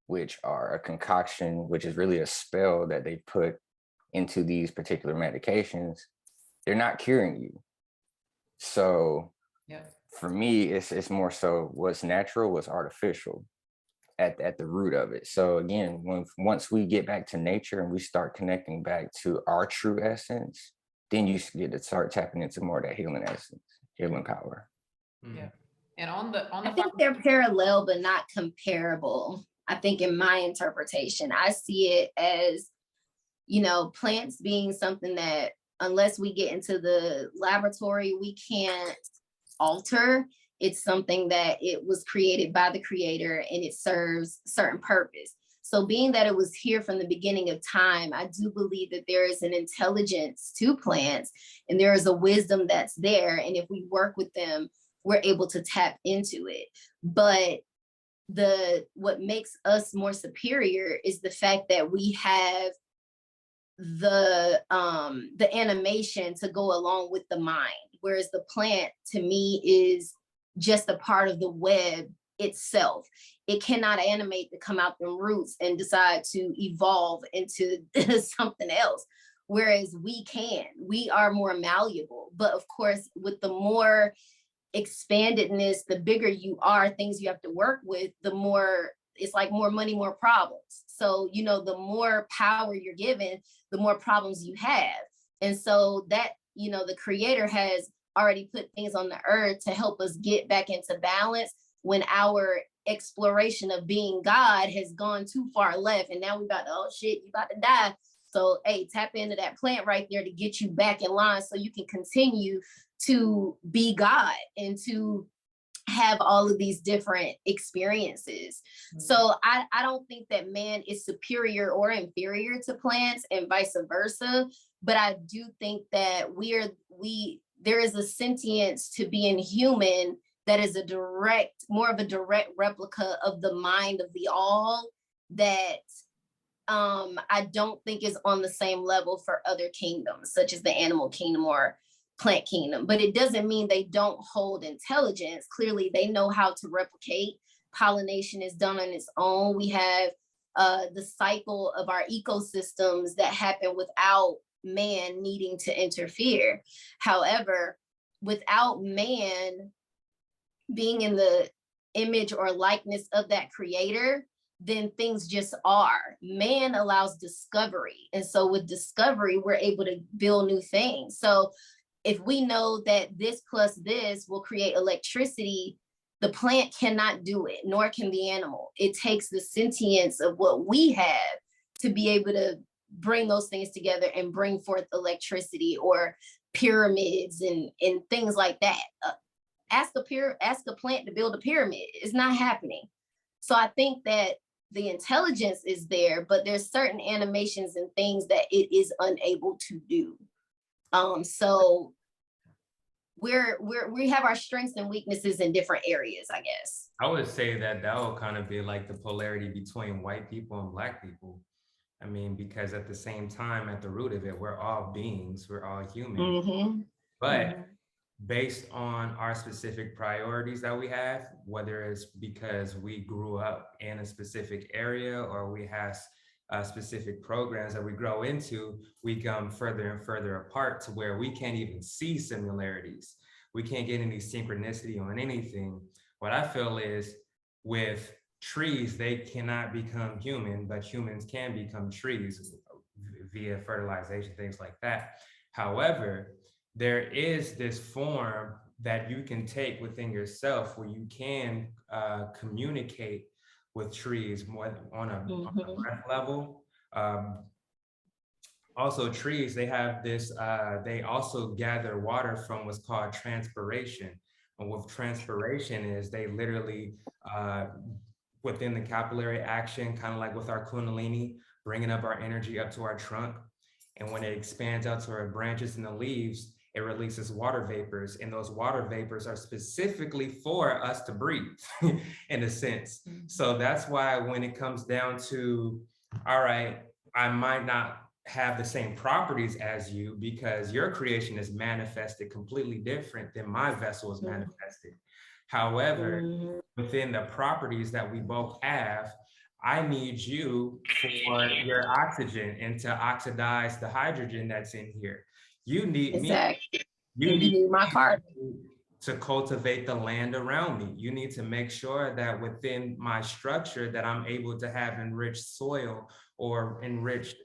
which are a concoction, which is really a spell that they put into these particular medications. They're not curing you. So for me, it's more so what's natural, what's artificial at the root of it. So again, once we get back to nature and we start connecting back to our true essence, then you get to start tapping into more of that healing essence, healing power. Yeah. And on the I think they're parallel but not comparable. I think in my interpretation, I see it as, you know, plants being something that unless we get into the laboratory, we can't alter. It's something that it was created by the creator and it serves a certain purpose. So being that it was here from the beginning of time, I do believe that there is an intelligence to plants and there is a wisdom that's there. And if we work with them, we're able to tap into it. But what makes us more superior is the fact that we have the animation to go along with the mind, whereas the plant to me is just a part of the web itself. It cannot animate to come out the roots and decide to evolve into something else, whereas we are more malleable. But of course, with the more expandedness, the bigger you are, things you have to work with, the more it's like more money, more problems. So, you know, the more power you're given, the more problems you have. And so that, you know, the creator has already put things on the earth to help us get back into balance when our exploration of being God has gone too far left. And now we about to, oh shit, you about to die. So, hey, tap into that plant right there to get you back in line so you can continue to be God and to have all of these different experiences. So I don't think that man is superior or inferior to plants and vice versa, but I do think that there is a sentience to being human that is more of a direct replica of the mind of the all that I don't think is on the same level for other kingdoms, such as the animal kingdom or plant kingdom. But it doesn't mean they don't hold intelligence. Clearly, they know how to replicate. Pollination is done on its own. We have the cycle of our ecosystems that happen without man needing to interfere. However, without man being in the image or likeness of that creator, then things just are. Man allows discovery. And so with discovery, we're able to build new things. So if we know that this plus this will create electricity, the plant cannot do it, nor can the animal. It takes the sentience of what we have to be able to bring those things together and bring forth electricity or pyramids and things like that. Ask a plant to build a pyramid. It's not happening. So I think that the intelligence is there, but there's certain animations and things that it is unable to do. So we have our strengths and weaknesses in different areas, I guess. I would say that will kind of be like the polarity between white people and Black people. I mean, because at the same time, at the root of it, we're all beings, we're all human. Mm-hmm. But based on our specific priorities that we have, whether it's because we grew up in a specific area or we have specific programs that we grow into, we come further and further apart to where we can't even see similarities. We can't get any synchronicity on anything. What I feel is with trees, they cannot become human, but humans can become trees via fertilization, things like that. However, there is this form that you can take within yourself where you can communicate with trees more on a breath level. Also, trees, they have this, they also gather water from what's called transpiration. And what transpiration is, they literally, within the capillary action, kind of like with our Kundalini, bringing up our energy up to our trunk. And when it expands out to our branches and the leaves, it releases water vapors. And those water vapors are specifically for us to breathe, in a sense. So that's why when it comes down to, all right, I might not have the same properties as you because your creation is manifested completely different than my vessel is manifested. However, within the properties that we both have, I need you for your oxygen and to oxidize the hydrogen that's in here. You need me. You need my carbon to cultivate the land around me. You need to make sure that within my structure that I'm able to have enriched soil or enriched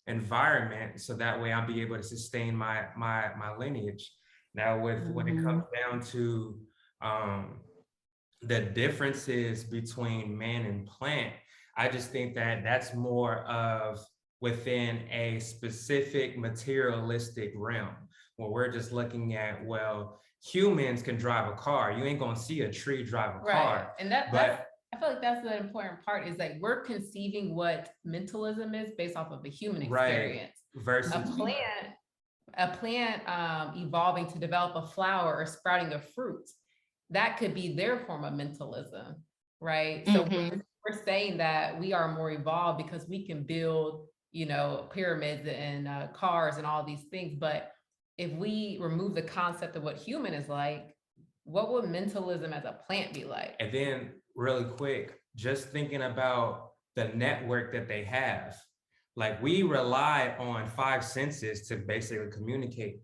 environment, so that way I'll be able to sustain my lineage. Now, when it comes down to the differences between man and plant, I just think that that's more of within a specific materialistic realm, where we're just looking at, well, humans can drive a car. You ain't gonna see a tree drive a car. And that's, I feel like that's the important part, is like we're conceiving what mentalism is based off of a human experience. Versus a plant evolving to develop a flower or sprouting a fruit, that could be their form of mentalism, right? So we're saying that we are more evolved because we can build, you know, pyramids and cars and all these things. But if we remove the concept of what human is like, what would mentalism as a plant be like? And then really quick, just thinking about the network that they have, like we rely on 5 senses to basically communicate.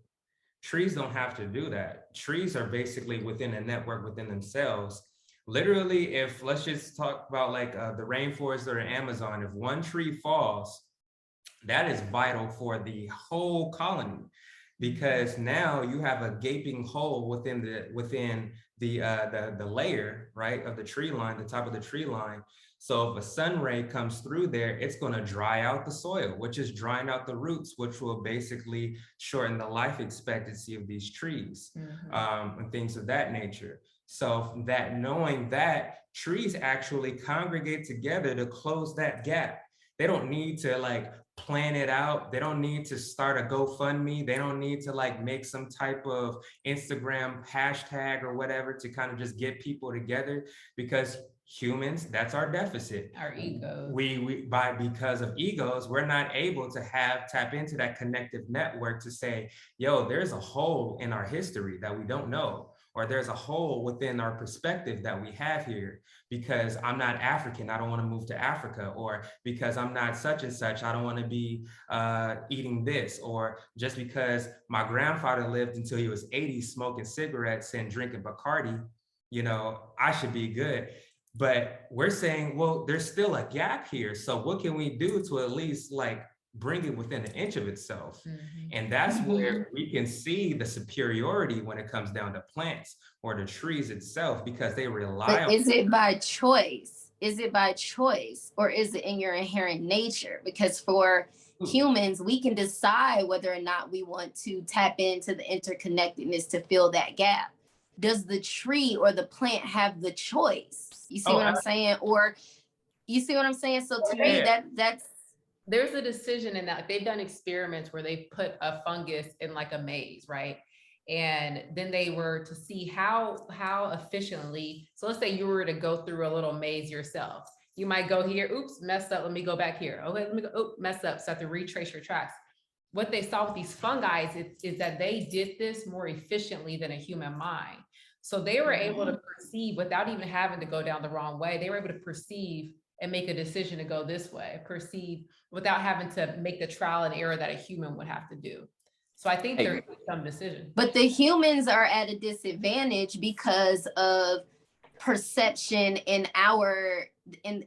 Trees don't have to do that. Trees are basically within a network within themselves. Literally, if let's just talk about like the rainforest or the Amazon, if one tree falls, that is vital for the whole colony, because now you have a gaping hole within the layer, right, of the tree line, the top of the tree line. So if a sun ray comes through there, it's going to dry out the soil, which is drying out the roots, which will basically shorten the life expectancy of these trees, and things of that nature. So that knowing that, trees actually congregate together to close that gap. They don't need to like plan it out. They don't need to start a GoFundMe. They don't need to like make some type of Instagram hashtag or whatever to kind of just get people together, because humans, that's our deficit. Our egos. Because of egos, we're not able to tap into that connective network to say, yo, there's a hole in our history that we don't know, or there's a hole within our perspective that we have here. Because I'm not African, I don't want to move to Africa, or because I'm not such and such, I don't want to be eating this, or just because my grandfather lived until he was 80 smoking cigarettes and drinking Bacardi, you know, I should be good. But we're saying, well, there's still a gap here. So what can we do to at least like bring it within an inch of itself? And that's where we can see the superiority when it comes down to plants or the trees itself, because they rely on. Is it by choice? Is it by choice, or is it in your inherent nature? Because for humans, we can decide whether or not we want to tap into the interconnectedness to fill that gap. Does the tree or the plant have the choice? You see what I'm saying? Or you see what I'm saying? So to me, that's there's a decision in that. They've done experiments where they put a fungus in like a maze, right? And then they were to see how efficiently. So let's say you were to go through a little maze yourself. You might go here, oops, messed up. Let me go back here. Okay, let me go, oops, messed up. So have to retrace your tracks. What they saw with these fungi is that they did this more efficiently than a human mind. So they were able to perceive without even having to go down the wrong way. They were able to perceive and make a decision to go this way, perceive without having to make the trial and error that a human would have to do. So I think there's some decision. But the humans are at a disadvantage because of perception in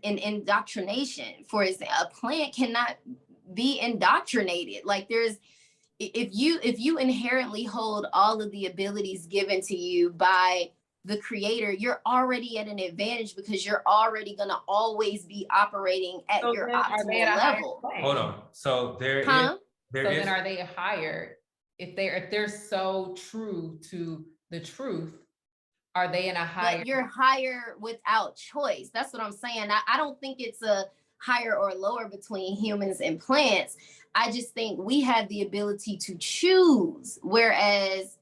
indoctrination. For example, a plant cannot be indoctrinated. Like there's if you inherently hold all of the abilities given to you by the creator, you're already at an advantage because you're already going to always be operating at So your then are they at optimal a higher level. plane? Hold on. So there Huh? is, So then are they higher? If they're so true to the truth, are they in a higher? But you're higher without choice. That's what I'm saying. I don't think it's a higher or lower between humans and plants. I just think we have the ability to choose, whereas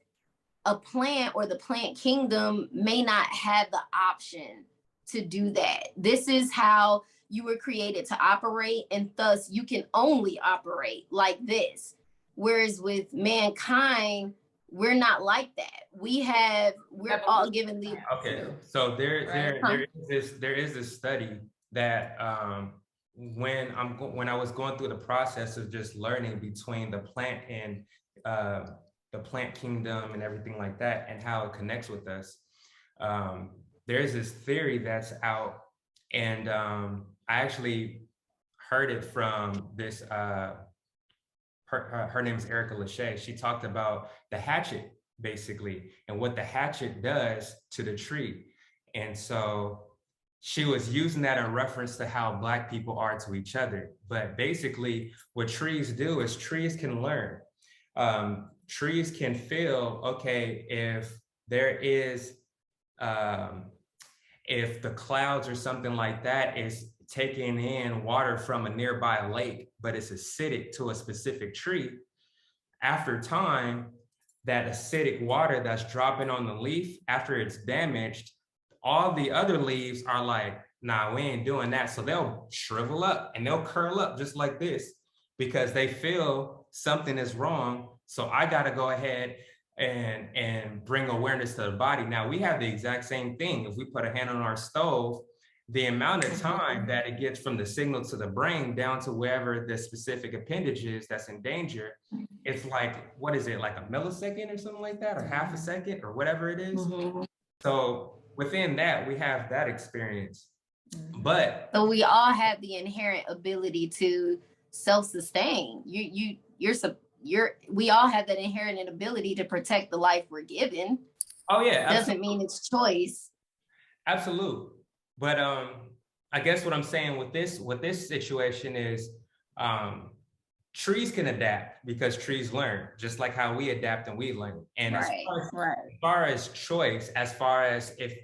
a plant or the plant kingdom may not have the option to do that. This is how you were created to operate, and thus you can only operate like this. Whereas with mankind, we're not like that. We're all given the okay. So there is this study that when I was going through the process of just learning between the plant and the plant kingdom and everything like that, and how it connects with us. There's this theory that's out, and I actually heard it from this. Her name is Erica Lachey. She talked about the hatchet, basically, and what the hatchet does to the tree. And so she was using that in reference to how Black people are to each other. But basically, what trees do is trees can learn. Trees can feel, okay, if there is, if the clouds or something like that is taking in water from a nearby lake, but it's acidic to a specific tree, after time, that acidic water that's dropping on the leaf, after it's damaged, all the other leaves are like, nah, we ain't doing that. So they'll shrivel up and they'll curl up just like this because they feel something is wrong. So I got to go ahead and bring awareness to the body. Now we have the exact same thing. If we put a hand on our stove, the amount of time that it gets from the signal to the brain down to wherever the specific appendage is that's in danger, it's like, what is it, like a millisecond or something like that, or half a second or whatever it is. So within that, we have that experience. But so we all have the inherent ability to self-sustain. We all have that inherent ability to protect the life we're given. Oh yeah, doesn't mean it's choice. Absolutely. But I guess what I'm saying with this situation is trees can adapt because trees learn, just like how we adapt and we learn. And as far as choice, as far as, if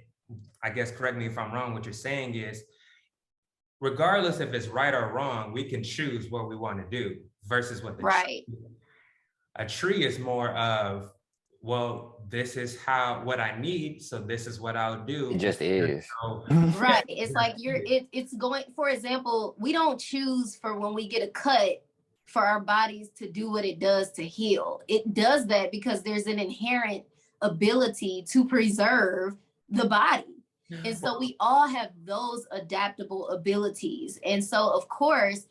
I guess, correct me if I'm wrong, what you're saying is, regardless if it's right or wrong, we can choose what we want to do versus what the tree. A tree is more of, well, this is what I need, so this is what I'll do. It just is. Right. It's like it's going, for example, we don't choose for when we get a cut for our bodies to do what it does to heal. It does that because there's an inherent ability to preserve the body. And so we all have those adaptable abilities. And so, of course,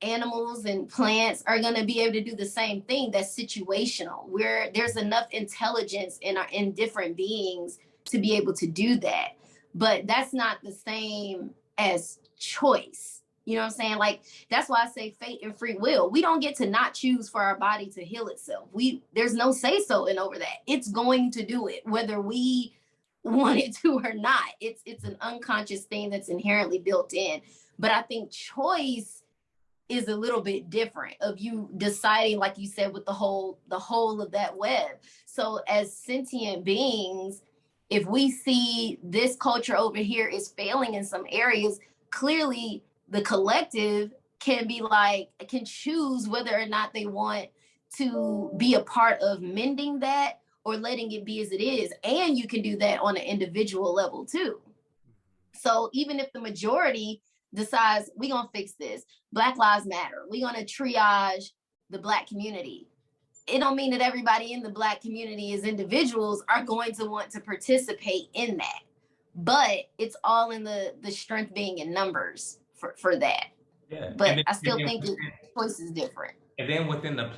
animals and plants are going to be able to do the same thing. That's situational, where there's enough intelligence in different beings to be able to do that. But that's not the same as choice. You know what I'm saying? Like, that's why I say fate and free will. We don't get to not choose for our body to heal itself. There's no say so in over that. It's going to do it, whether we want it to or not. It's an unconscious thing that's inherently built in. But I think choice is a little bit different, of you deciding, like you said, with the whole of that web. So as sentient beings, if we see this culture over here is failing in some areas, clearly the collective can choose whether or not they want to be a part of mending that or letting it be as it is. And you can do that on an individual level too. So even if the majority decides, we're going to fix this, Black Lives Matter, we're going to triage the Black community, it don't mean that everybody in the Black community as individuals are going to want to participate in that. But it's all in the strength being in numbers for that. Yeah. But I still think the choice is different. And then within the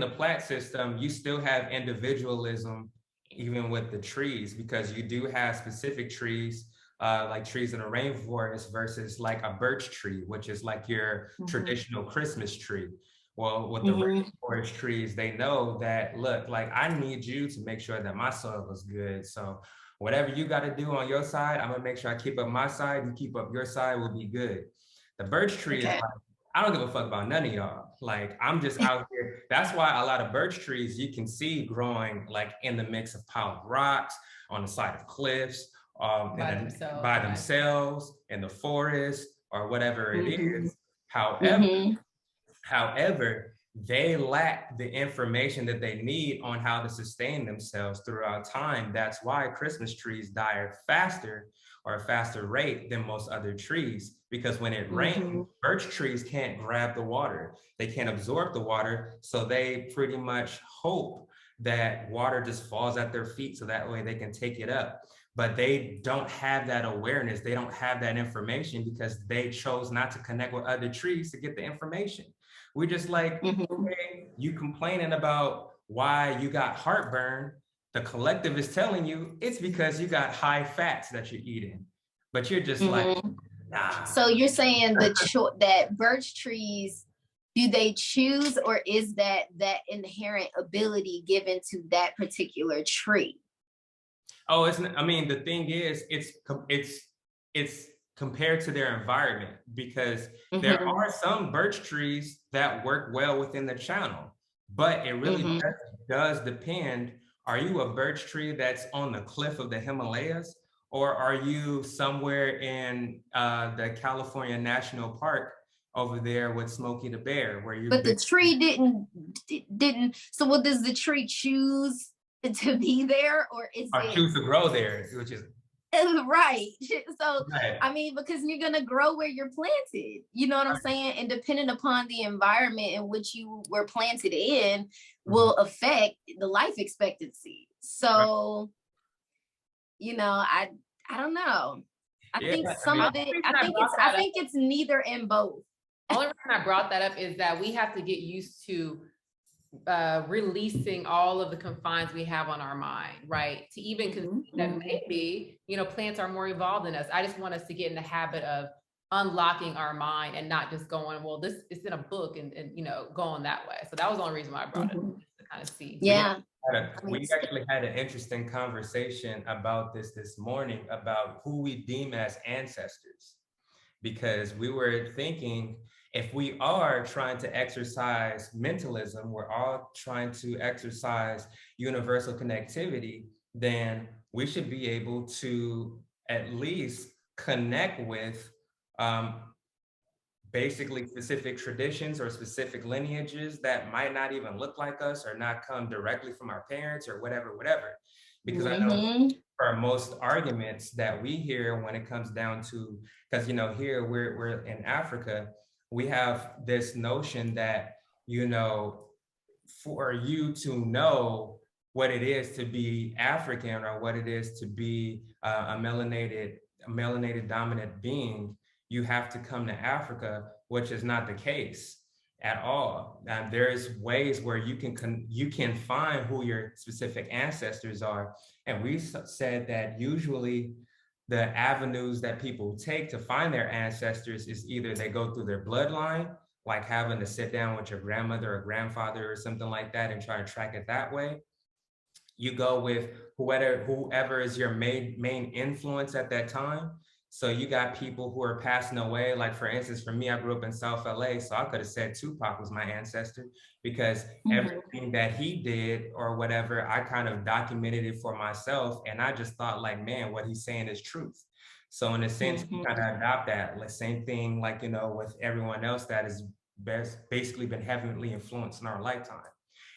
plant system, you still have individualism, even with the trees, because you do have specific trees, like trees in a rainforest versus like a birch tree, which is like your traditional Christmas tree. Well, with the rainforest trees, they know that, look, like I need you to make sure that my soil is good. So whatever you got to do on your side, I'm gonna make sure I keep up my side, you keep up your side, will be good. The birch tree is like, I don't give a fuck about none of y'all. Like, I'm just out here. That's why a lot of birch trees you can see growing like in the mix of piled rocks, on the side of cliffs, by themselves in the forest or whatever it is. However, they lack the information that they need on how to sustain themselves throughout time. That's why Christmas trees die faster or a faster rate than most other trees, because when it rains, birch trees can't grab the water. They can't absorb the water. So they pretty much hope that water just falls at their feet so that way they can take it up. But they don't have that awareness. They don't have that information because they chose not to connect with other trees to get the information. We're just like, okay, you complaining about why you got heartburn. The collective is telling you it's because you got high fats that you're eating, but you're just like, nah. So you're saying that birch trees, do they choose, or is that inherent ability given to that particular tree? Oh, I mean, the thing is, it's compared to their environment, because there are some birch trees that work well within the channel, but it really does depend. Are you a birch tree that's on the cliff of the Himalayas, or are you somewhere in the California National Park over there with Smokey the Bear, where you? But the tree didn't. So, what does the tree choose to be there, or choose to grow there, which is right? So I mean, because you're gonna grow where you're planted, you know what I'm saying? And depending upon the environment in which you were planted in will affect the life expectancy. So you know, I don't know. I think some of it, I think it's neither and both. The only reason I brought that up is that we have to get used to releasing all of the confines we have on our mind, right? To even consider that maybe, you know, plants are more evolved than us. I just want us to get in the habit of unlocking our mind and not just going, well, this is in a book and you know, going that way. So that was the only reason why I brought it up, to kind of see. Yeah. We actually had an interesting conversation about this morning about who we deem as ancestors, because we were thinking, if we are trying to exercise mentalism, we're all trying to exercise universal connectivity, then we should be able to at least connect with basically specific traditions or specific lineages that might not even look like us or not come directly from our parents or whatever. Because I know for most arguments that we hear when it comes down to, because, you know, here we're in Africa, we have this notion that, you know, for you to know what it is to be African or what it is to be a melanated dominant being, you have to come to Africa, which is not the case at all. There's ways where you can find who your specific ancestors are. And we said that usually the avenues that people take to find their ancestors is either they go through their bloodline, like having to sit down with your grandmother or grandfather or something like that and try to track it that way. You go with whoever is your main influence at that time. So you got people who are passing away. Like, for instance, for me, I grew up in South LA, so I could have said Tupac was my ancestor, because everything that he did or whatever, I kind of documented it for myself. And I just thought, like, man, what he's saying is truth. So in a sense, we kind of adopt that. Like, same thing, like, you know, with everyone else that has basically been heavily influenced in our lifetime.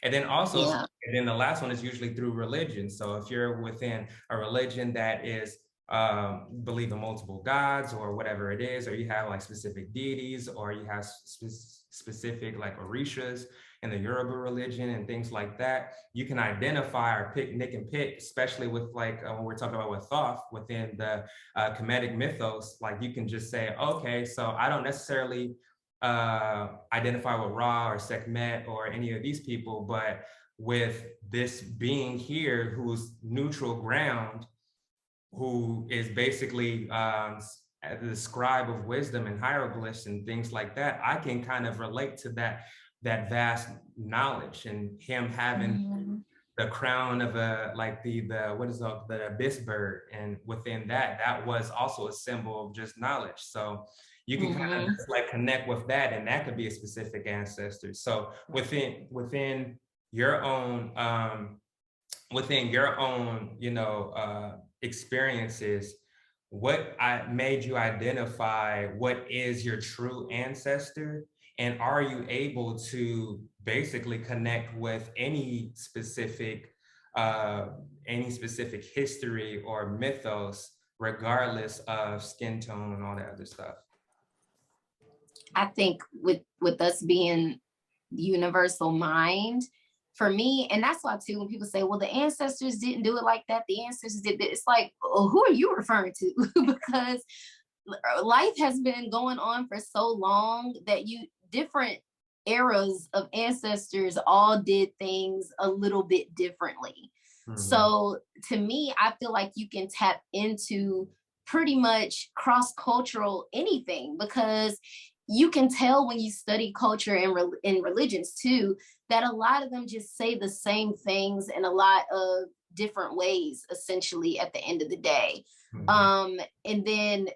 And then also, and then the last one is usually through religion. So if you're within a religion that is believe in multiple gods or whatever it is, or you have like specific deities, or you have specific like orishas in the Yoruba religion and things like that, you can identify or pick, nick and pick, especially with like when we're talking about with Thoth within the Kemetic mythos. Like, you can just say, okay, so I don't necessarily identify with Ra or Sekhmet or any of these people, but with this being here who's neutral ground, who is basically the scribe of wisdom and hieroglyphs and things like that, I can kind of relate to that that vast knowledge, and him having the crown of the what is the abyss bird, and within that was also a symbol of just knowledge. So you can kind of just like connect with that, and that could be a specific ancestor. So within your own experiences, what made you identify what is your true ancestor, and are you able to basically connect with any specific history or mythos, regardless of skin tone and all that other stuff? I think with us being universal mind, for me, and that's why too, when people say, well, the ancestors didn't do it like that, the ancestors did it, it's like, oh, who are you referring to? Because life has been going on for so long that different eras of ancestors all did things a little bit differently. So to me, I feel like you can tap into pretty much cross-cultural anything, because you can tell when you study culture and in religions too, that a lot of them just say the same things in a lot of different ways, essentially, at the end of the day. And then,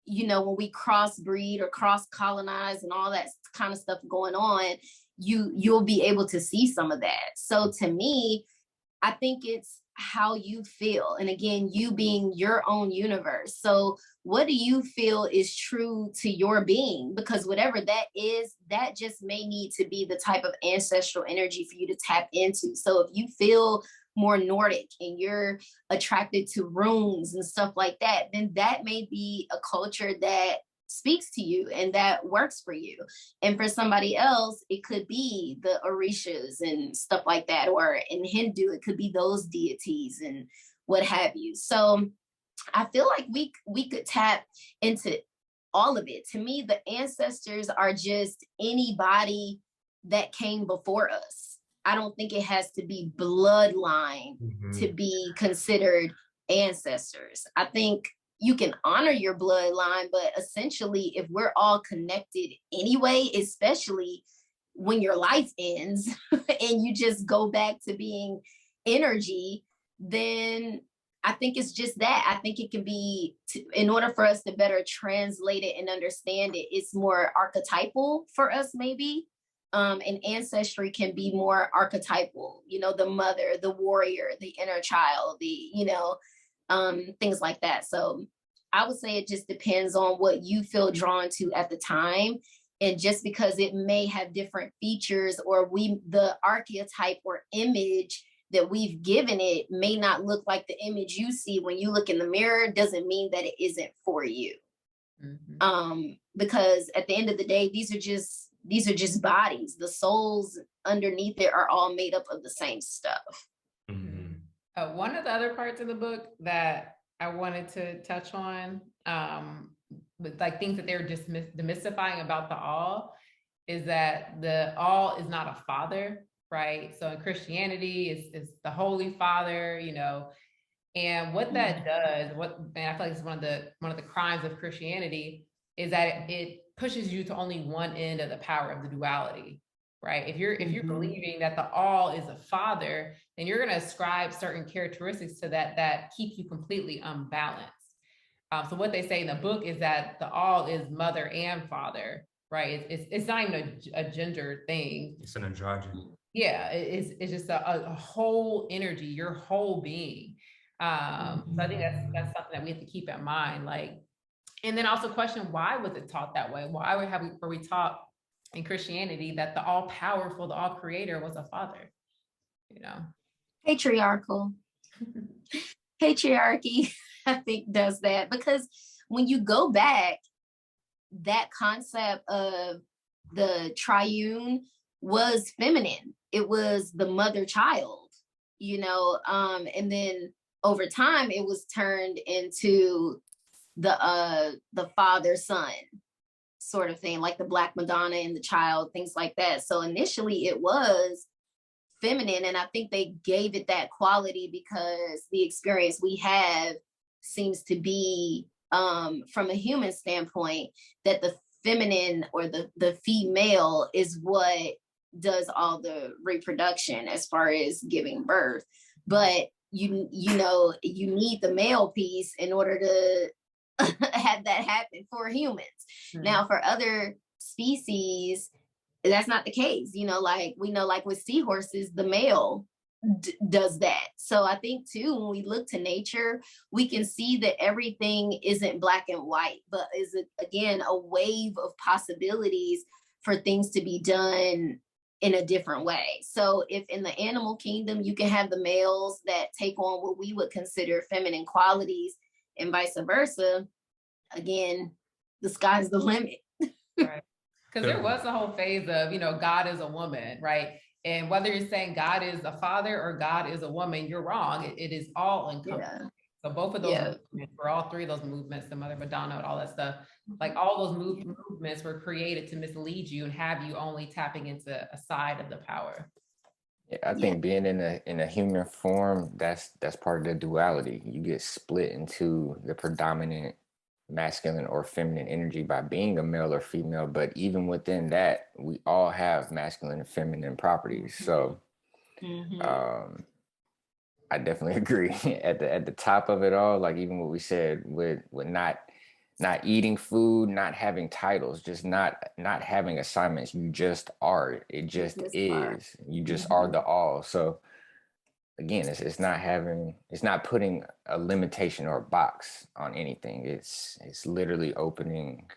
when we crossbreed or cross-colonize and all that kind of stuff going on, you'll be able to see some of that. So to me, I think it's how you feel. And again, you being your own universe. So what do you feel is true to your being? Because whatever that is, that just may need to be the type of ancestral energy for you to tap into. So if you feel more Nordic and you're attracted to runes and stuff like that, then that may be a culture that speaks to you and that works for you. And for somebody else, it could be the Orishas and stuff like that, or in Hindu, it could be those deities and what have you. So I feel like we could tap into all of it. To me, the ancestors are just anybody that came before us. I don't think it has to be bloodline to be considered ancestors. I think you can honor your bloodline, but essentially, if we're all connected anyway, especially when your life ends and you just go back to being energy, then I think it's just that. I think it can be, in order for us to better translate it and understand it, it's more archetypal for us, maybe. And ancestry can be more archetypal, the mother, the warrior, the inner child, things like that. So I would say it just depends on what you feel drawn to at the time. And just because it may have different features, or the archetype or image that we've given it may not look like the image you see when you look in the mirror, doesn't mean that it isn't for you. Because at the end of the day, these are just bodies. The souls underneath it are all made up of the same stuff. One of the other parts of the book that I wanted to touch on, with like things that they're just demystifying about the all, is that the all is not a father, right? So in Christianity, it's the Holy Father, and what that does, and I feel like it's one of the crimes of Christianity, is that it pushes you to only one end of the power of the duality. Right. If you're believing that the all is a father, then you're going to ascribe certain characteristics to that keep you completely unbalanced. So what they say in the book is that the all is mother and father. Right. It's not even a gender thing. It's an androgyny. Yeah. It's just a whole energy, your whole being. So I think that's something that we have to keep in mind. And then also question, why was it taught that way? Why were we taught in Christianity that the all powerful, the all creator was a father? Patriarchal. Patriarchy, I think, does that, because when you go back, that concept of the triune was feminine. It was the mother child, and then over time it was turned into the father son sort of thing, like the Black Madonna and the child, things like that. So initially it was feminine, and I think they gave it that quality because the experience we have seems to be, from a human standpoint, that the feminine or the female is what does all the reproduction as far as giving birth. But you know, you need the male piece in order to have that happen for humans. Now, for other species, that's not the case. You know, like we know, like with seahorses, the male does that. So I think too, when we look to nature, we can see that everything isn't black and white, but is again a wave of possibilities for things to be done in a different way. So if in the animal kingdom, you can have the males that take on what we would consider feminine qualities and vice versa, again, the sky's the limit. Right. Because there was a whole phase of, you know, God is a woman, right? And whether you're saying God is a father or God is a woman, you're wrong. It is all encompassing. Yeah. So both of those movements, for all three of those movements, the Mother Madonna and all that stuff, like all those movements were created to mislead you and have you only tapping into a side of the power. Yeah, I think being in a human form, that's part of the duality. You get split into the predominant masculine or feminine energy by being a male or female, but even within that, we all have masculine and feminine properties. So I definitely agree. At the top of it all, like even what we said with not eating food, not having titles, just not having assignments. You just are. It just is. You just are the all. So again, it's not putting a limitation or a box on anything. It's literally opening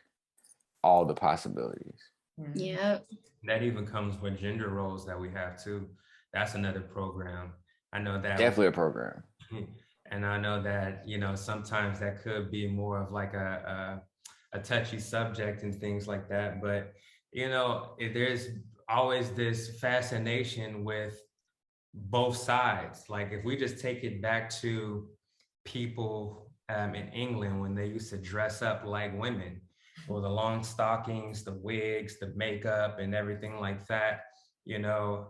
all the possibilities. Yeah. That even comes with gender roles that we have too. That's another program. I know that definitely a program. And I know that, you know, sometimes that could be more of like a touchy subject and things like that. But, you know, there's always this fascination with both sides. Like if we just take it back to people in England when they used to dress up like women, or the long stockings, the wigs, the makeup and everything like that, you know,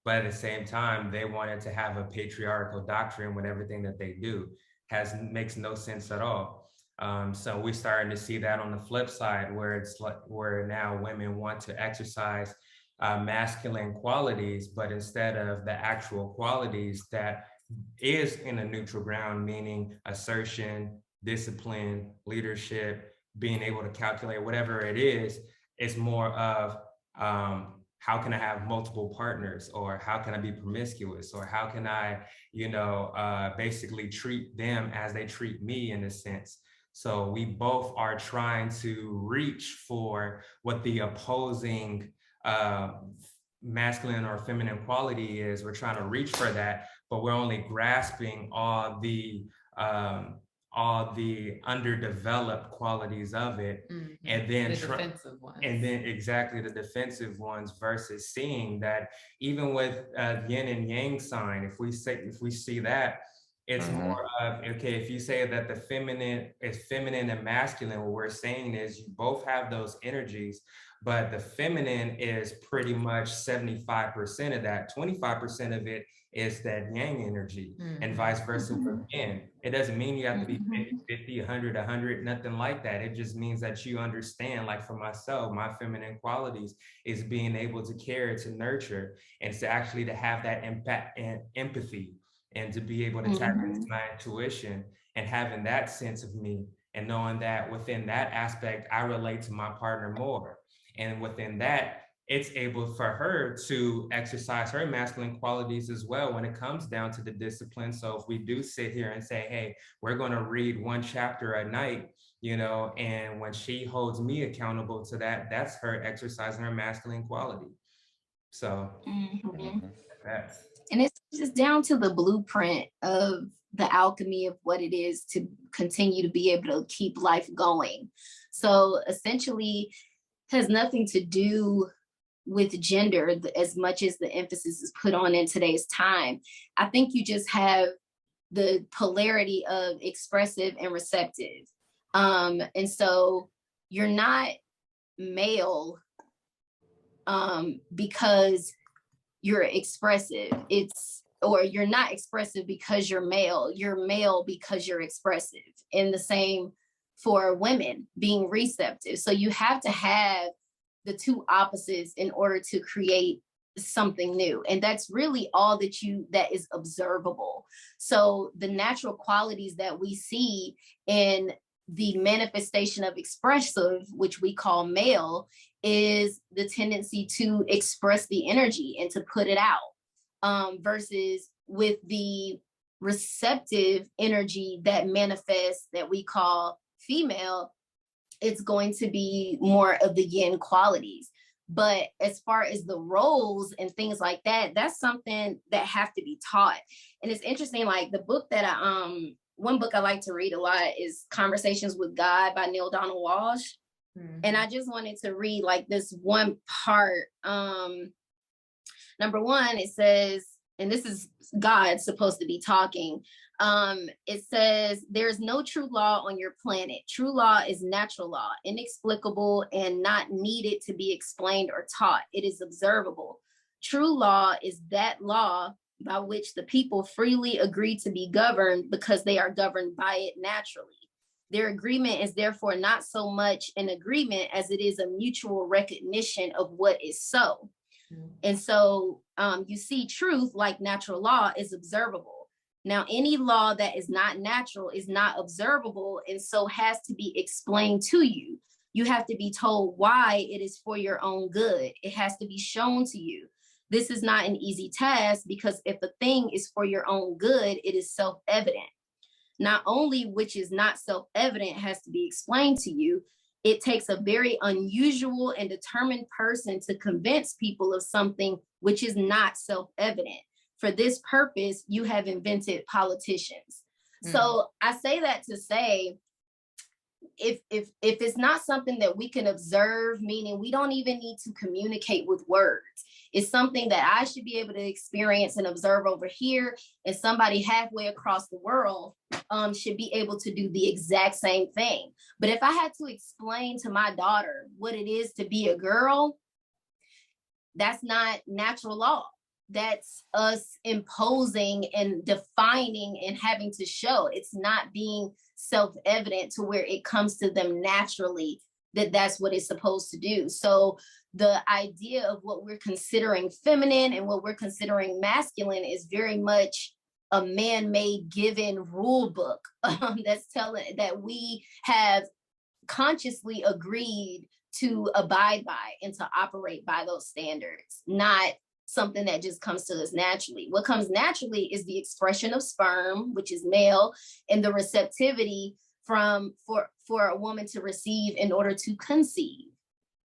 but at the same time, they wanted to have a patriarchal doctrine with everything that they do. Makes no sense at all. So we're starting to see that on the flip side, where it's like where now women want to exercise masculine qualities, but instead of the actual qualities that is in a neutral ground, meaning assertion, discipline, leadership, being able to calculate whatever it is, it's more of how can I have multiple partners, or how can I be promiscuous, or how can I, you know, basically treat them as they treat me in a sense. So we both are trying to reach for what the opposing masculine or feminine quality is. We're trying to reach for that, but we're only grasping all the underdeveloped qualities of it, and then the defensive ones. And then exactly the defensive ones, versus seeing that even with yin and yang sign, if we see that, it's more of, okay, if you say that the feminine is feminine and masculine, what we're saying is you both have those energies, but the feminine is pretty much 75% of that. 25% of it is that yang energy, and vice versa for men. It doesn't mean you have to be 50, 100, nothing like that. It just means that you understand, like for myself, my feminine qualities is being able to care, to nurture, and to actually to have that impact and empathy, and to be able to tap into my intuition, and having that sense of me, and knowing that within that aspect, I relate to my partner more. And within that, it's able for her to exercise her masculine qualities as well when it comes down to the discipline. So if we do sit here and say, hey, we're going to read one chapter a night, you know, and when she holds me accountable to that, that's her exercising her masculine quality. So that's. And it's just down to the blueprint of the alchemy of what it is to continue to be able to keep life going. So essentially, has nothing to do with gender as much as the emphasis is put on in today's time. I think you just have the polarity of expressive and receptive. And so you're not male because you're expressive. Or you're not expressive because you're male because you're expressive. And the same for women being receptive. So you have to have the two opposites in order to create something new. And that's really all that is observable. So the natural qualities that we see in the manifestation of expressive, which we call male, is the tendency to express the energy and to put it out, versus with the receptive energy that manifests, that we call female, it's going to be more of the yin qualities. But as far as the roles and things like that, that's something that have to be taught. And it's interesting, like the book that one book I like to read a lot is Conversations with God by Neil Donald Walsh. Mm-hmm. And I just wanted to read like this one part. Number one, it says, and this is God supposed to be talking. It says, there's no true law on your planet. True law is natural law, inexplicable and not needed to be explained or taught. It is observable. True law is that law by which the people freely agree to be governed because they are governed by it naturally. Their agreement is therefore not so much an agreement as it is a mutual recognition of what is so. Mm-hmm. And so you see, truth, like natural law, is observable. Now, any law that is not natural is not observable, and so has to be explained to you. You have to be told why it is for your own good. It has to be shown to you. This is not an easy task, because if a thing is for your own good, it is self-evident. Not only which is not self-evident has to be explained to you, it takes a very unusual and determined person to convince people of something which is not self-evident. For this purpose, you have invented politicians. Mm. So I say that to say, if it's not something that we can observe, meaning we don't even need to communicate with words, it's something that I should be able to experience and observe over here, and somebody halfway across the world should be able to do the exact same thing. But if I had to explain to my daughter what it is to be a girl, that's not natural law. That's us imposing and defining and having to show. It's not being self-evident to where it comes to them naturally that that's what it's supposed to do. So the idea of what we're considering feminine and what we're considering masculine is very much a man-made given rule book that's telling that we have consciously agreed to abide by and to operate by those standards, not something that just comes to us naturally. What comes naturally is the expression of sperm, which is male, and the receptivity for a woman to receive in order to conceive.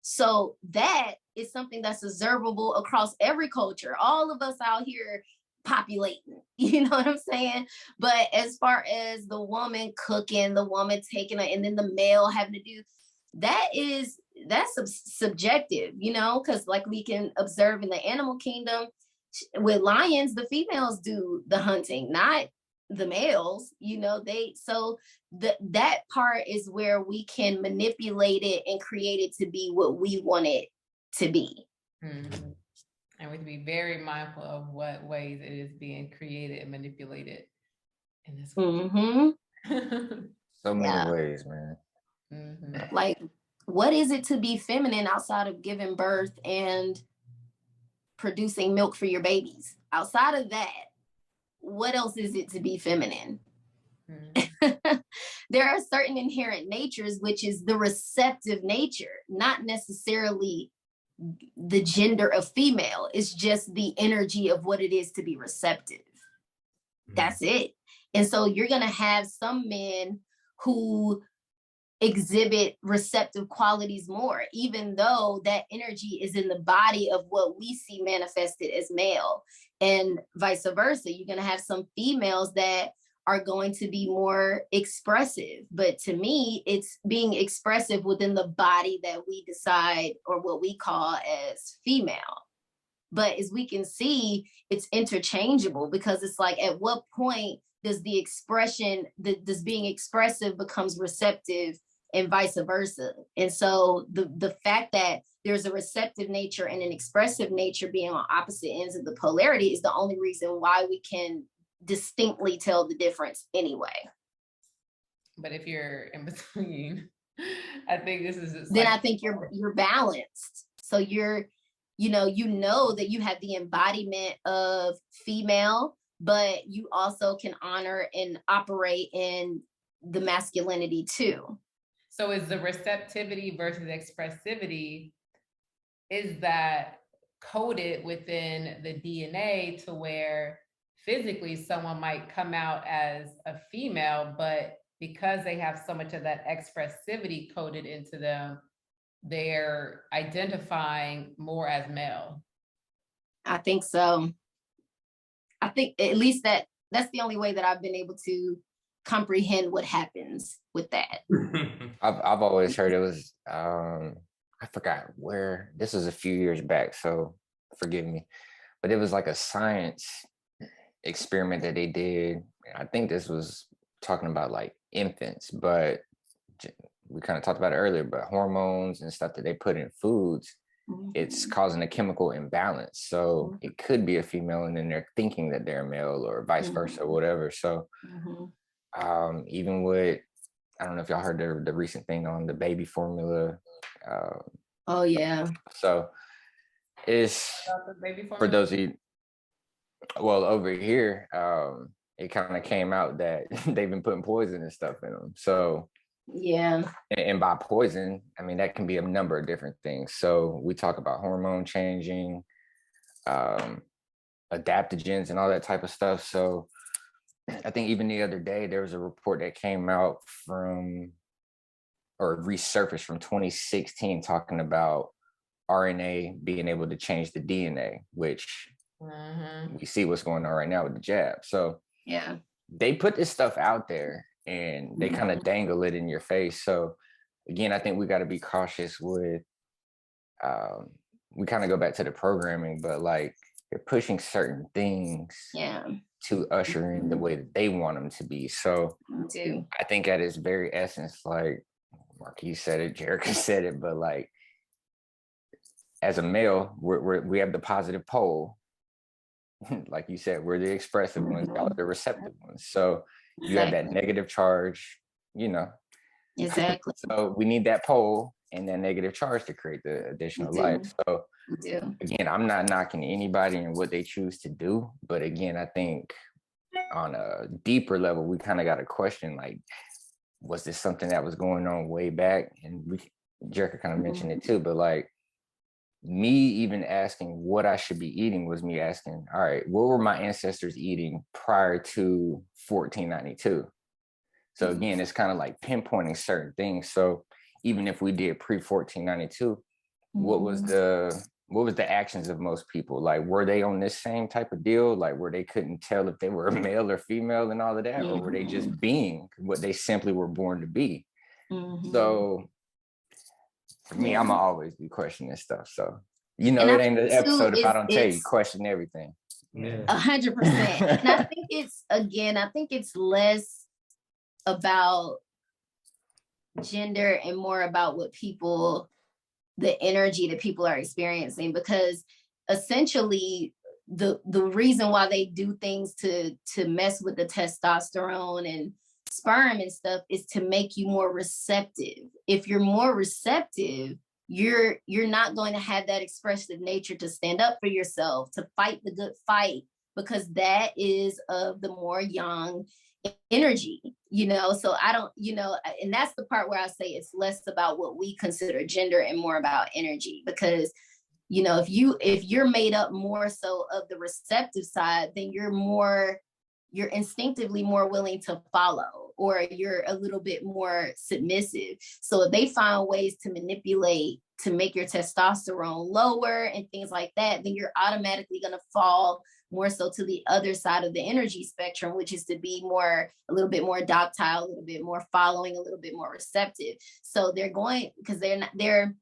So that is something that's observable across every culture. All of us out here populating, you know what I'm saying? But as far as the woman cooking, the woman taking it, and then the male having to do, that's subjective, you know, because like we can observe in the animal kingdom with lions, the females do the hunting, not the males, you know, that part is where we can manipulate it and create it to be what we want it to be. Mm-hmm. And we have to be very mindful of what ways it is being created and manipulated in this way. Mm-hmm. So many ways, man. Mm-hmm. Like, what is it to be feminine outside of giving birth and producing milk for your babies? Outside of that, what else is it to be feminine? Mm-hmm. There are certain inherent natures, which is the receptive nature, not necessarily the gender of female. It's just the energy of what it is to be receptive. Mm-hmm. That's it. And so you're going to have some men who exhibit receptive qualities more, even though that energy is in the body of what we see manifested as male, and vice versa. You're going to have some females that are going to be more expressive. But to me, it's being expressive within the body that we decide, or what we call as female. But as we can see, it's interchangeable, because it's like, at what point does the expression, does being expressive becomes receptive, and vice versa? And so the fact that there's a receptive nature and an expressive nature being on opposite ends of the polarity is the only reason why we can distinctly tell the difference anyway. But if you're in between, I think this is just then like, I think you're balanced. So you know that you have the embodiment of female, but you also can honor and operate in the masculinity too. so is the receptivity versus expressivity, is that coded within the DNA to where physically someone might come out as a female, but because they have so much of that expressivity coded into them, they're identifying more as male? I think so. I think at least that's the only way that I've been able to comprehend what happens with that. I've always heard it was I forgot where, this was a few years back, so forgive me, but it was like a science experiment that they did. I think this was talking about like infants, but we kind of talked about it earlier, but hormones and stuff that they put in foods, it's causing a chemical imbalance. So it could be a female and then they're thinking that they're a male, or vice versa, or whatever. So even with, I don't know if y'all heard the recent thing on the baby formula. Oh yeah. So it's for those of you, well, over here, it kind of came out that they've been putting poison and stuff in them. So yeah. And by poison, I mean, that can be a number of different things. So we talk about hormone changing, adaptogens and all that type of stuff. So I think even the other day, there was a report that came out from, or resurfaced from 2016, talking about RNA being able to change the DNA, which we see what's going on right now with the jab. So yeah, they put this stuff out there and they kind of dangle it in your face. So again, I think we got to be cautious with, we kind of go back to the programming, but like they're pushing certain things to usher in the way that they want them to be. So I think at its very essence, like Marquis said it, Jerica said it, but like as a male, we have the positive pole. Like you said, we're the expressive ones, y'all are the receptive ones. So you have that negative charge, you know. Exactly. So we need that pole and that negative charge to create the additional life. So again, I'm not knocking anybody and what they choose to do, but again, I think on a deeper level, we kind of got to question, like, was this something that was going on way back? And Jerica kind of mentioned it too, but like me even asking what I should be eating was me asking, all right, what were my ancestors eating prior to 1492? So again, it's kind of like pinpointing certain things. So even if we did pre-1492, what was the actions of most people? Like, were they on this same type of deal? Like, where they couldn't tell if they were male or female and all of that, or were they just being what they simply were born to be? So for me, I'm gonna always be questioning stuff. So it ain't an episode if I don't tell you, question everything. 100%. And I think it's less about gender and more about the energy that people are experiencing, because essentially the reason why they do things to mess with the testosterone and sperm and stuff is to make you more receptive. If you're more receptive, you're not going to have that expressive nature to stand up for yourself, to fight the good fight, because that is of the more young energy, so I don't, and that's the part where I say it's less about what we consider gender and more about energy, because if you're made up more so of the receptive side, then you're instinctively more willing to follow, or you're a little bit more submissive. So if they find ways to manipulate to make your testosterone lower and things like that, then you're automatically going to fall more so to the other side of the energy spectrum, which is to be a little bit more docile, a little bit more following, a little bit more receptive. So because they're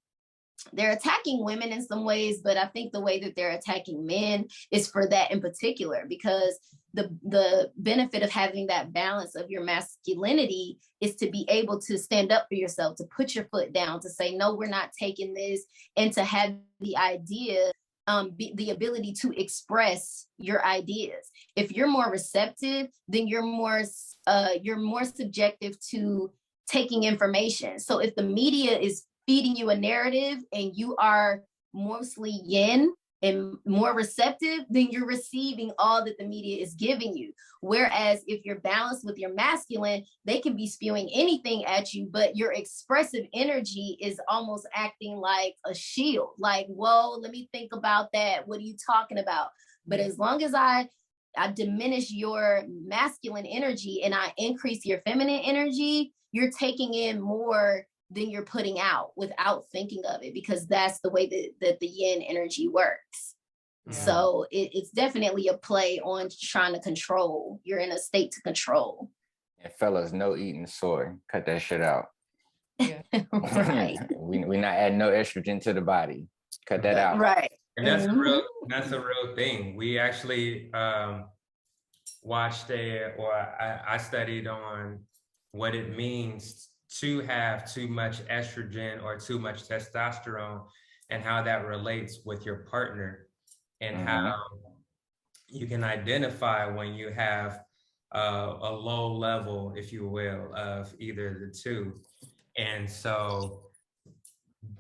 attacking women in some ways, but I think the way that they're attacking men is for that in particular, because the benefit of having that balance of your masculinity is to be able to stand up for yourself, to put your foot down, to say, no, we're not taking this, and to have the idea, the ability to express your ideas. If you're more receptive, then you're more subjective to taking information. So if the media is feeding you a narrative and you are mostly yin and more receptive, then you're receiving all that the media is giving you. Whereas if you're balanced with your masculine, they can be spewing anything at you, but your expressive energy is almost acting like a shield. Like, whoa, let me think about that. What are you talking about? But as long as I diminish your masculine energy and I increase your feminine energy, you're taking in more than you're putting out without thinking of it, because that's the way that the yin energy works. So it's definitely a play on trying to control. You're in a state to control. And fellas, no eating soy. Cut that shit out. Yeah. Right. we not adding no estrogen to the body. Cut that out. Right. And that's a real thing. We actually I studied on what it means to have too much estrogen or too much testosterone, and how that relates with your partner, and how you can identify when you have a low level, if you will, of either the two. And so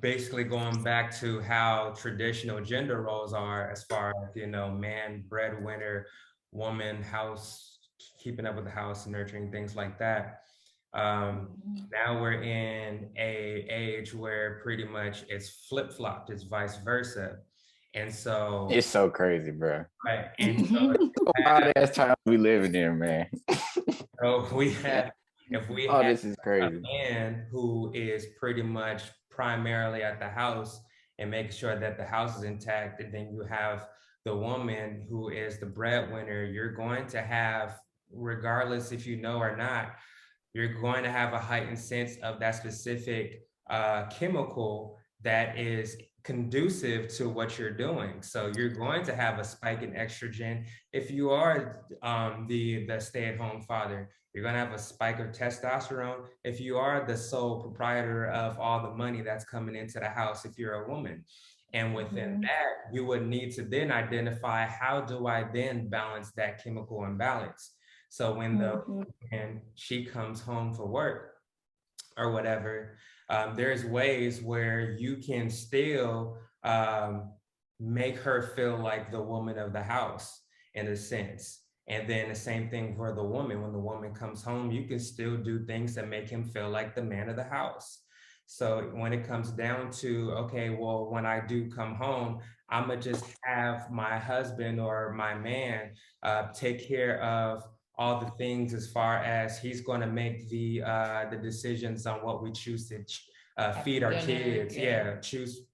basically going back to how traditional gender roles are, as far as, man, breadwinner, woman, house, keeping up with the house, nurturing, things like that. Now we're in a age where pretty much it's flip-flopped, it's vice versa. And so it's so crazy, bro. Right. And so wild ass time we living in, man. So if we have this is crazy. a man who is pretty much primarily at the house and making sure that the house is intact, and then you have the woman who is the breadwinner, you're going to have, regardless if you know or not, you're going to have a heightened sense of that specific chemical that is conducive to what you're doing. So you're going to have a spike in estrogen. If you are the stay-at-home father, you're going to have a spike of testosterone. If you are the sole proprietor of all the money that's coming into the house, if you're a woman. And within that, you would need to then identify, how do I then balance that chemical imbalance? So when she comes home for work or whatever, there's ways where you can still make her feel like the woman of the house in a sense. And then the same thing for the woman. When the woman comes home, you can still do things that make him feel like the man of the house. So when it comes down to, okay, well, when I do come home, I'm gonna just have my husband or my man take care of all the things, as far as he's going to make the decisions on what we choose to feed our kids. Choose,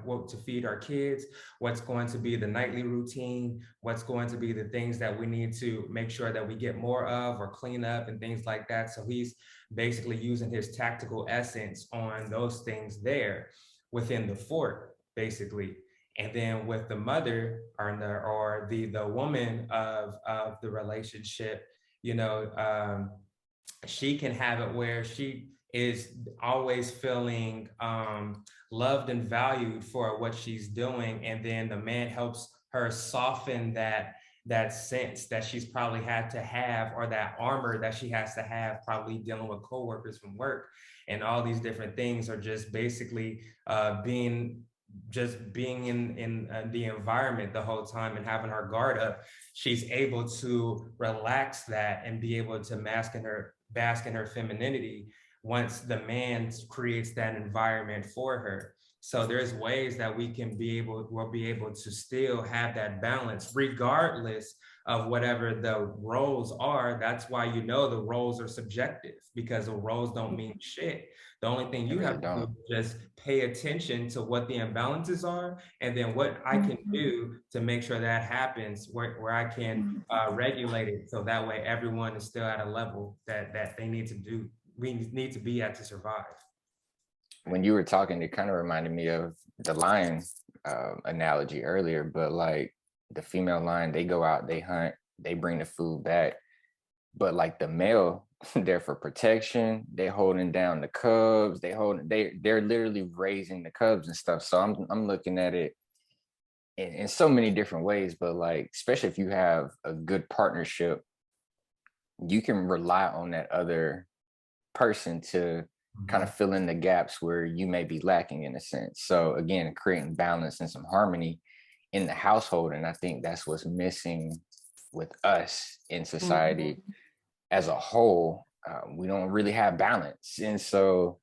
what to feed our kids, what's going to be the nightly routine, what's going to be the things that we need to make sure that we get more of or clean up and things like that. So he's basically using his tactical essence on those things there within the fort, basically. And then with the mother or the woman of the relationship, she can have it where she is always feeling loved and valued for what she's doing. And then the man helps her soften that sense that she's probably had to have, or that armor that she has to have, probably dealing with coworkers from work. And all these different things are just basically being in the environment the whole time and having her guard up. She's able to relax that and be able to bask in her femininity once the man creates that environment for her. So there's ways that we'll be able to still have that balance regardless of whatever the roles are. That's why the roles are subjective, because the roles don't mean shit. The only thing you have to do is just pay attention to what the imbalances are, and then what I can do to make sure that happens, where I can regulate it, so that way everyone is still at a level that we need to be at to survive. When you were talking, it kind of reminded me of the lion analogy earlier, but like the female lion, they go out, they hunt, they bring the food back, but like the male, they're for protection, they're holding down the cubs, they're literally raising the cubs and stuff. So I'm looking at it in so many different ways, but like, especially if you have a good partnership, you can rely on that other person to kind of fill in the gaps where you may be lacking in a sense. So again, creating balance and some harmony in the household. And I think that's what's missing with us in society as a whole. We don't really have balance. And so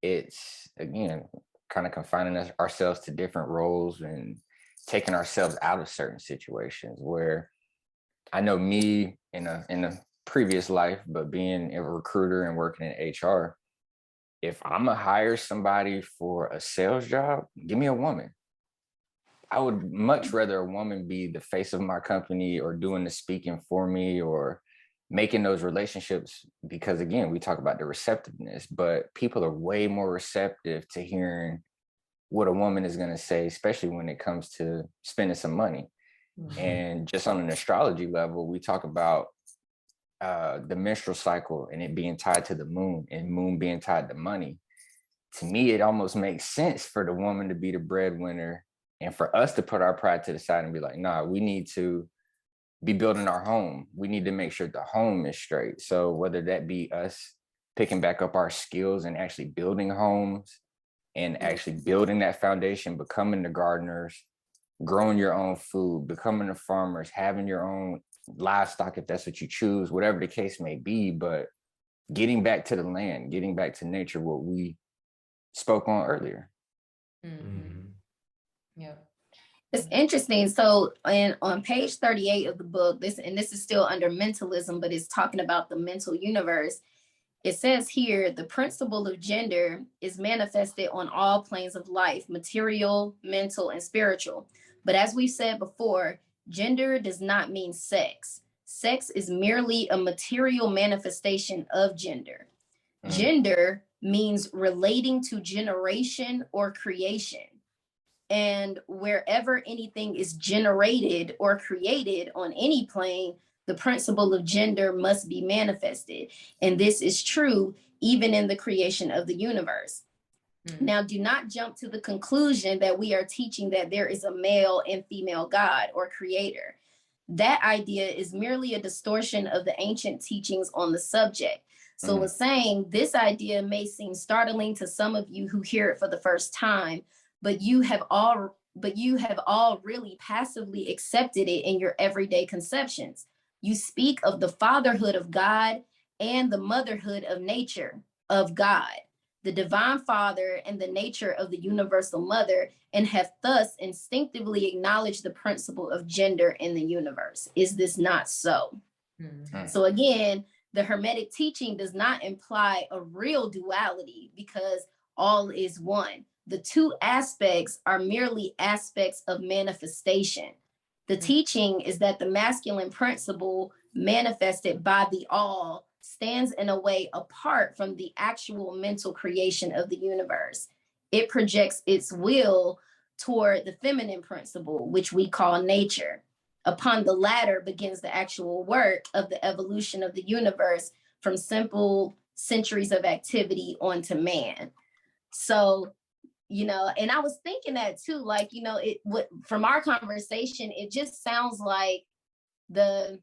it's, again, kind of confining ourselves to different roles and taking ourselves out of certain situations where I know me in a previous life, but being a recruiter and working in HR, if I'm gonna hire somebody for a sales job, give me a woman. I would much rather a woman be the face of my company or doing the speaking for me or making those relationships, because again, we talk about the receptiveness, but people are way more receptive to hearing what a woman is going to say, especially when it comes to spending some money. And just on an astrology level, we talk about the menstrual cycle and it being tied to the moon and moon being tied to money. To me, it almost makes sense for the woman to be the breadwinner and for us to put our pride to the side and be like, nah, we need to be building our home. We need to make sure the home is straight. So whether that be us picking back up our skills and actually building homes and actually building that foundation, becoming the gardeners, growing your own food, becoming the farmers, having your own livestock, if that's what you choose, whatever the case may be, but getting back to the land, getting back to nature, what we spoke on earlier. Yep. It's interesting. So on page 38 of the book, this is still under mentalism, but it's talking about the mental universe. It says here, the principle of gender is manifested on all planes of life, material, mental, and spiritual. But as we said before, gender does not mean sex. Sex is merely a material manifestation of gender. Gender means relating to generation or creation. And wherever anything is generated or created on any plane, the principle of gender must be manifested. And this is true even in the creation of the universe. Now, do not jump to the conclusion that we are teaching that there is a male and female God or creator. That idea is merely a distortion of the ancient teachings on the subject. So it's saying this idea may seem startling to some of you who hear it for the first time, but you have all really passively accepted it in your everyday conceptions. You speak of the fatherhood of God and the motherhood of nature of God, the divine father and the nature of the universal mother, and have thus instinctively acknowledged the principle of gender in the universe. Is this not so? So again, the Hermetic teaching does not imply a real duality because all is one. The two aspects are merely aspects of manifestation. The teaching is that the masculine principle manifested by the all stands in a way apart from the actual mental creation of the universe. It projects its will toward the feminine principle, which we call nature. Upon the latter begins the actual work of the evolution of the universe from simple centuries of activity onto man. So, and I was thinking that too, like, from our conversation, it just sounds like the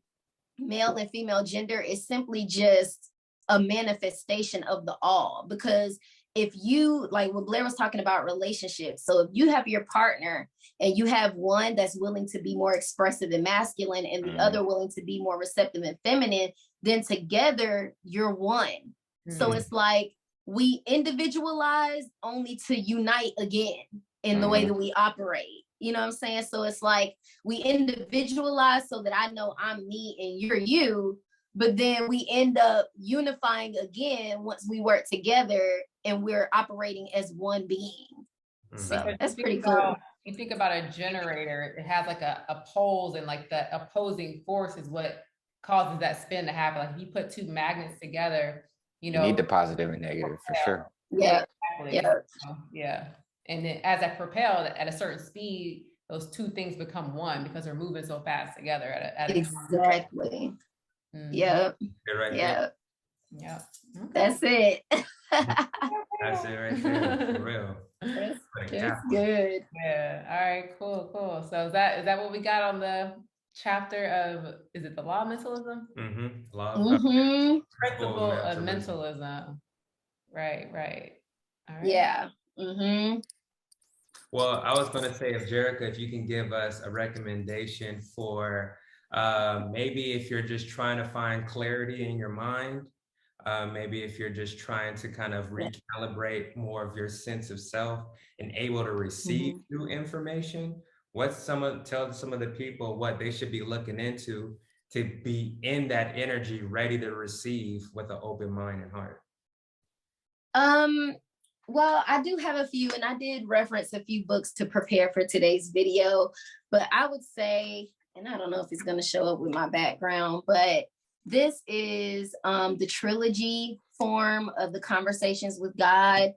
male and female gender is simply just a manifestation of the all. Because if you, like what Blair was talking about relationships, so if you have your partner and you have one that's willing to be more expressive and masculine and the other willing to be more receptive and feminine, then together you're one. So it's like we individualize only to unite again in the way that we operate. You know what I'm saying? So it's like we individualize so that I know I'm me and you're you, but then we end up unifying again once we work together and we're operating as one being. So that's pretty cool. You think about a generator, it has like a poles, and like the opposing force is what causes that spin to happen. Like if you put two magnets together, you need the positive and negative for sure. Yeah. Exactly. Yeah. And then as I propel at a certain speed, those two things become one because they're moving so fast together at exactly. Yep. Right yep. Yeah. Okay. That's it. That's it right there, for real. That's good. Yeah. All right. Cool. So is that what we got on the chapter of, is it the law of mentalism? Mm-hmm. Principle of mentalism. Right. All right. Yeah. Mm-hmm. Well, I was going to say, if Jerica, if you can give us a recommendation for maybe if you're just trying to find clarity in your mind, maybe if you're just trying to kind of recalibrate more of your sense of self and able to receive new information, tell some of the people what they should be looking into to be in that energy, ready to receive with an open mind and heart? Well, I do have a few, and I did reference a few books to prepare for today's video, but I would say, and I don't know if it's going to show up with my background, but this is the trilogy form of the Conversations with God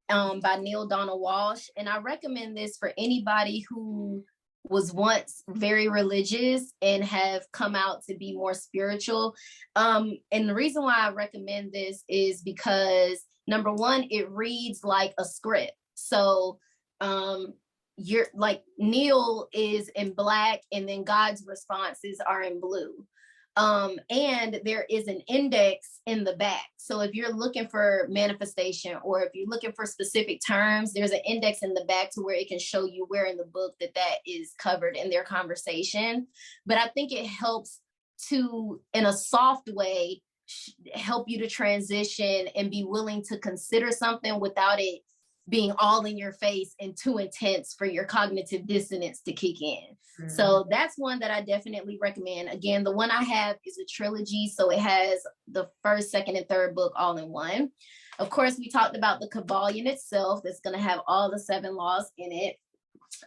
by Neil Donald Walsh. And I recommend this for anybody who was once very religious and have come out to be more spiritual. And the reason why I recommend this is because number one, it reads like a script. So you're like, Neil is in black and then God's responses are in blue. And there is an index in the back. So if you're looking for manifestation or if you're looking for specific terms, there's an index in the back to where it can show you where in the book that is covered in their conversation. But I think it helps to, in a soft way, help you to transition and be willing to consider something without it being all in your face and too intense for your cognitive dissonance to kick in. Mm-hmm. So that's one that I definitely recommend. Again, the one I have is a trilogy, so it has the first, second, and third book all in one. Of course, we talked about the Kybalion itself. That's going to have all the 7 laws in it.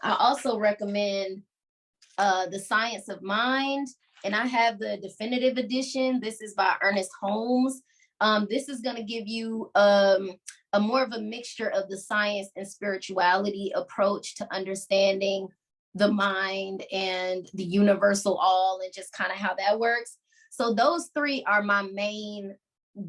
I also recommend The Science of Mind, and I have the definitive edition. This is by Ernest Holmes. This is going to give you a more of a mixture of the science and spirituality approach to understanding the mind and the universal all and just kind of how that works. So those 3 are my main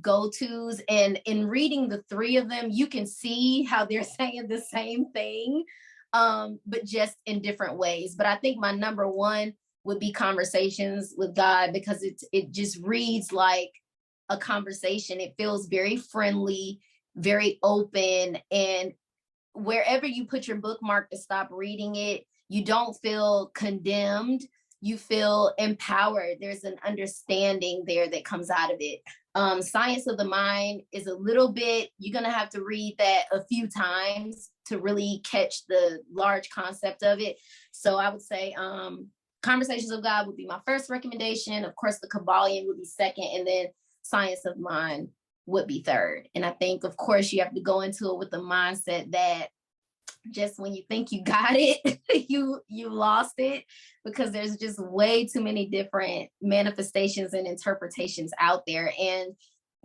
go-tos. And in reading the 3 of them, you can see how they're saying the same thing, but just in different ways. But I think my number one would be Conversations with God, because it just reads like a conversation. It feels very friendly, very open, and wherever you put your bookmark to stop reading it, you don't feel condemned. You feel empowered. There's an understanding there that comes out of it. Science of the Mind is a little bit, you're going to have to read that a few times to really catch the large concept of it. So I would say Conversations of God would be my first recommendation. Of course, the Kybalion would be second, and then Science of Mind would be third. And I think, of course, you have to go into it with the mindset that just when you think you got it, you lost it, because there's just way too many different manifestations and interpretations out there. And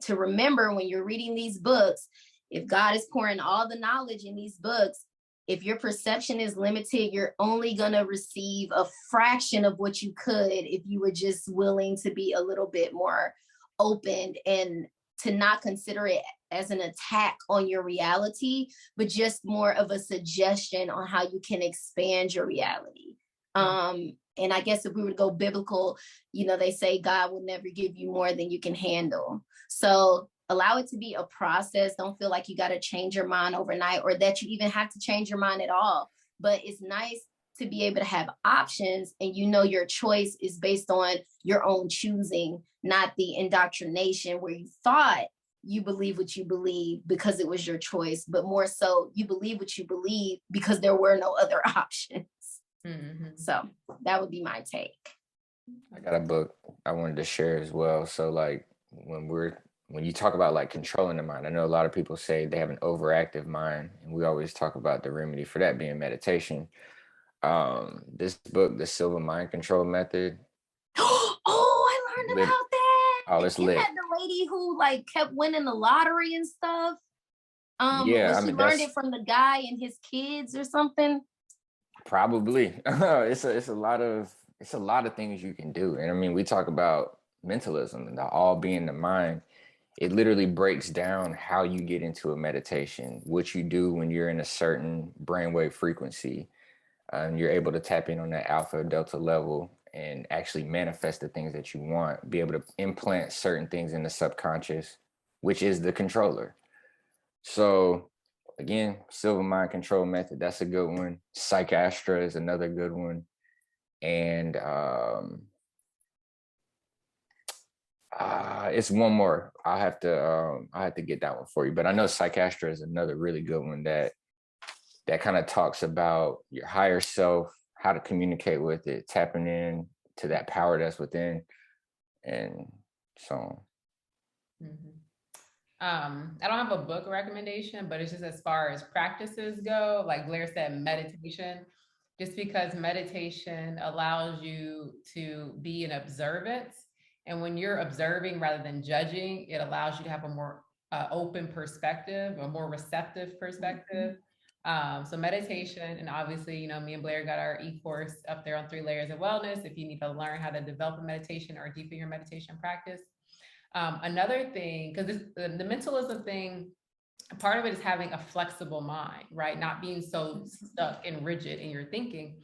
to remember, when you're reading these books, if God is pouring all the knowledge in these books, if your perception is limited, you're only going to receive a fraction of what you could if you were just willing to be a little bit more open and to not consider it as an attack on your reality, but just more of a suggestion on how you can expand your reality. And I guess if we were to go biblical, they say God will never give you more than you can handle. So allow it to be a process. Don't feel like you got to change your mind overnight, or that you even have to change your mind at all. But it's nice to be able to have options, and your choice is based on your own choosing, not the indoctrination where you thought you believe what you believe because it was your choice, but more so you believe what you believe because there were no other options. Mm-hmm. So that would be my take. I got a book I wanted to share as well. So like when you talk about like controlling the mind, I know a lot of people say they have an overactive mind, and we always talk about the remedy for that being meditation. This book, The Silver Mind Control Method. Oh, I learned about that. Oh, it's lit. Isn't that the lady who like kept winning the lottery and stuff? Yeah, she learned it from the guy and his kids or something. Probably. It's a lot of things you can do. And I mean, we talk about mentalism and the all being the mind. It literally breaks down how you get into a meditation, what you do when you're in a certain brainwave frequency. And you're able to tap in on that alpha delta level. and actually manifest the things that you want, be able to implant certain things in the subconscious, which is the controller. So again, silver mind control method, that's a good one. Psychastra is another good one. And it's one more. I have to get that one for you. But I know Psychastra is another really good one that kind of talks about your higher self, how to communicate with it, tapping in to that power that's within, and so on. Mm-hmm. I don't have a book recommendation, but it's just as far as practices go, like Blair said, meditation, just because meditation allows you to be in observance. And when you're observing rather than judging, it allows you to have a more open perspective, a more receptive perspective. So meditation, and obviously, you know, me and Blair got our e-course up there on 3 layers of wellness. If you need to learn how to develop a meditation or deepen your meditation practice. Another thing, because the mentalism thing, part of it is having a flexible mind, right? Not being so stuck and rigid in your thinking.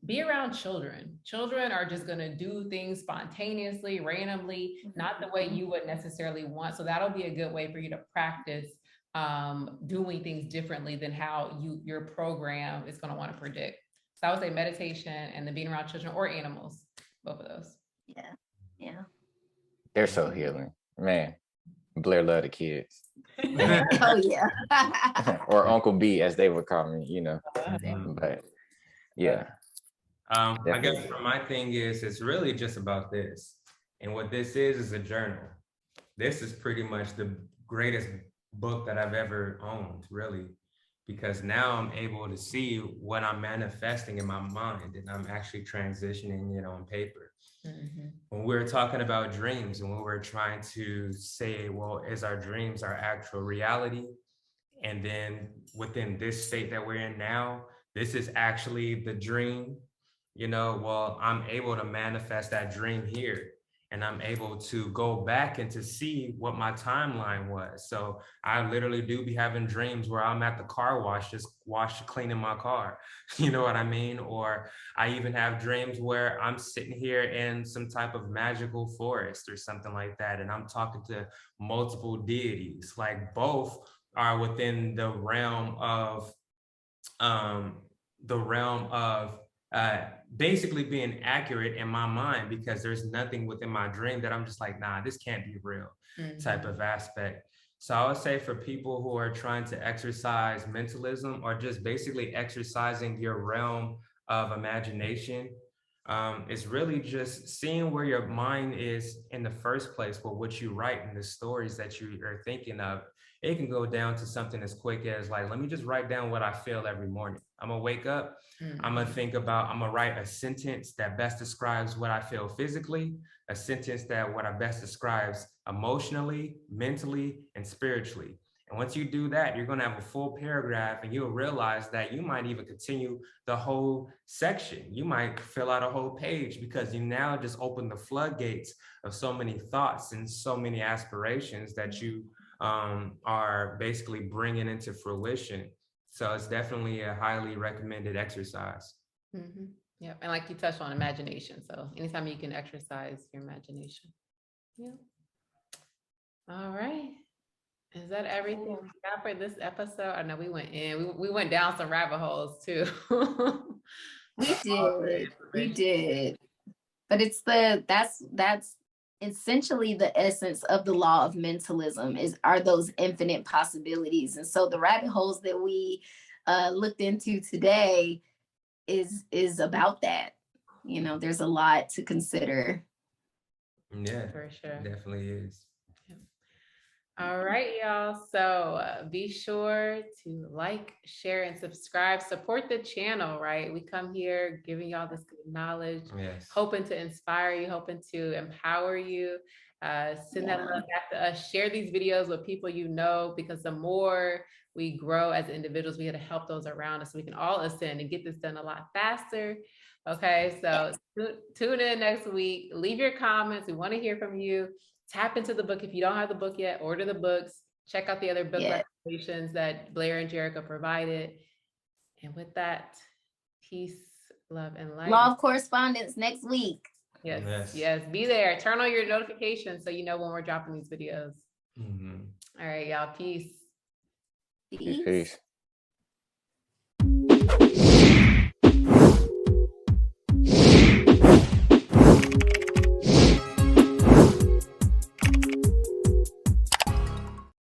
Be around children. Children are just going to do things spontaneously, randomly, not the way you would necessarily want. So that'll be a good way for you to practice doing things differently than how your program is going to want to predict. So I would say meditation and then being around children or animals, both of those. Yeah. They're so healing, man. Blair love the kids. Oh yeah. Or Uncle B, as they would call me, you know. But yeah. I guess for my thing is, it's really just about this. And what this is a journal. This is pretty much the greatest book that I've ever owned, really, because now I'm able to see what I'm manifesting in my mind and I'm actually transitioning it on paper. Mm-hmm. When we're talking about dreams and when we're trying to say, well, is our dreams our actual reality? And then within this state that we're in now, this is actually the dream, you know, well, I'm able to manifest that dream here. And I'm able to go back and to see what my timeline was. So I literally do be having dreams where I'm at the car wash, just cleaning my car. You know what I mean? Or I even have dreams where I'm sitting here in some type of magical forest or something like that. And I'm talking to multiple deities, like both are within the realm of basically being accurate in my mind, because there's nothing within my dream that I'm just like, nah, this can't be real type of aspect. So I would say for people who are trying to exercise mentalism or just basically exercising your realm of imagination, it's really just seeing where your mind is in the first place for what you write and the stories that you are thinking of. It can go down to something as quick as like, let me just write down what I feel every morning. I'm gonna wake up, I'm gonna write a sentence that best describes what I feel physically, a sentence that what I best describes emotionally, mentally, and spiritually. And once you do that, you're gonna have a full paragraph and you'll realize that you might even continue the whole section. You might fill out a whole page because you now just open the floodgates of so many thoughts and so many aspirations that you are basically bringing into fruition. So it's definitely a highly recommended exercise. Mm-hmm. Yeah, and like you touched on imagination. So anytime you can exercise your imagination. Yeah. All right. Is that everything we got for this episode? I know we went in, we went down some rabbit holes too. We did. But it's that's essentially the essence of the law of mentalism are those infinite possibilities. And so the rabbit holes that we looked into today is about that. You know, there's a lot to consider. Yeah, for sure. Definitely is. All right, y'all. So be sure to like, share, and subscribe. Support the channel, right? We come here giving y'all this good knowledge, hoping to inspire you, hoping to empower you. Send that love back to us. Share these videos with people you know, because the more we grow as individuals, we got to help those around us so we can all ascend and get this done a lot faster. Okay, so tune in next week. Leave your comments. We want to hear from you. Tap into the book. If you don't have the book yet, order the books. Check out the other book recommendations that Blair and Jerica provided. And with that, peace, love, and light. Law of correspondence next week. Yes, yes. Be there. Turn on your notifications so you know when we're dropping these videos. Mhm. All right, y'all. Peace. Peace. Peace.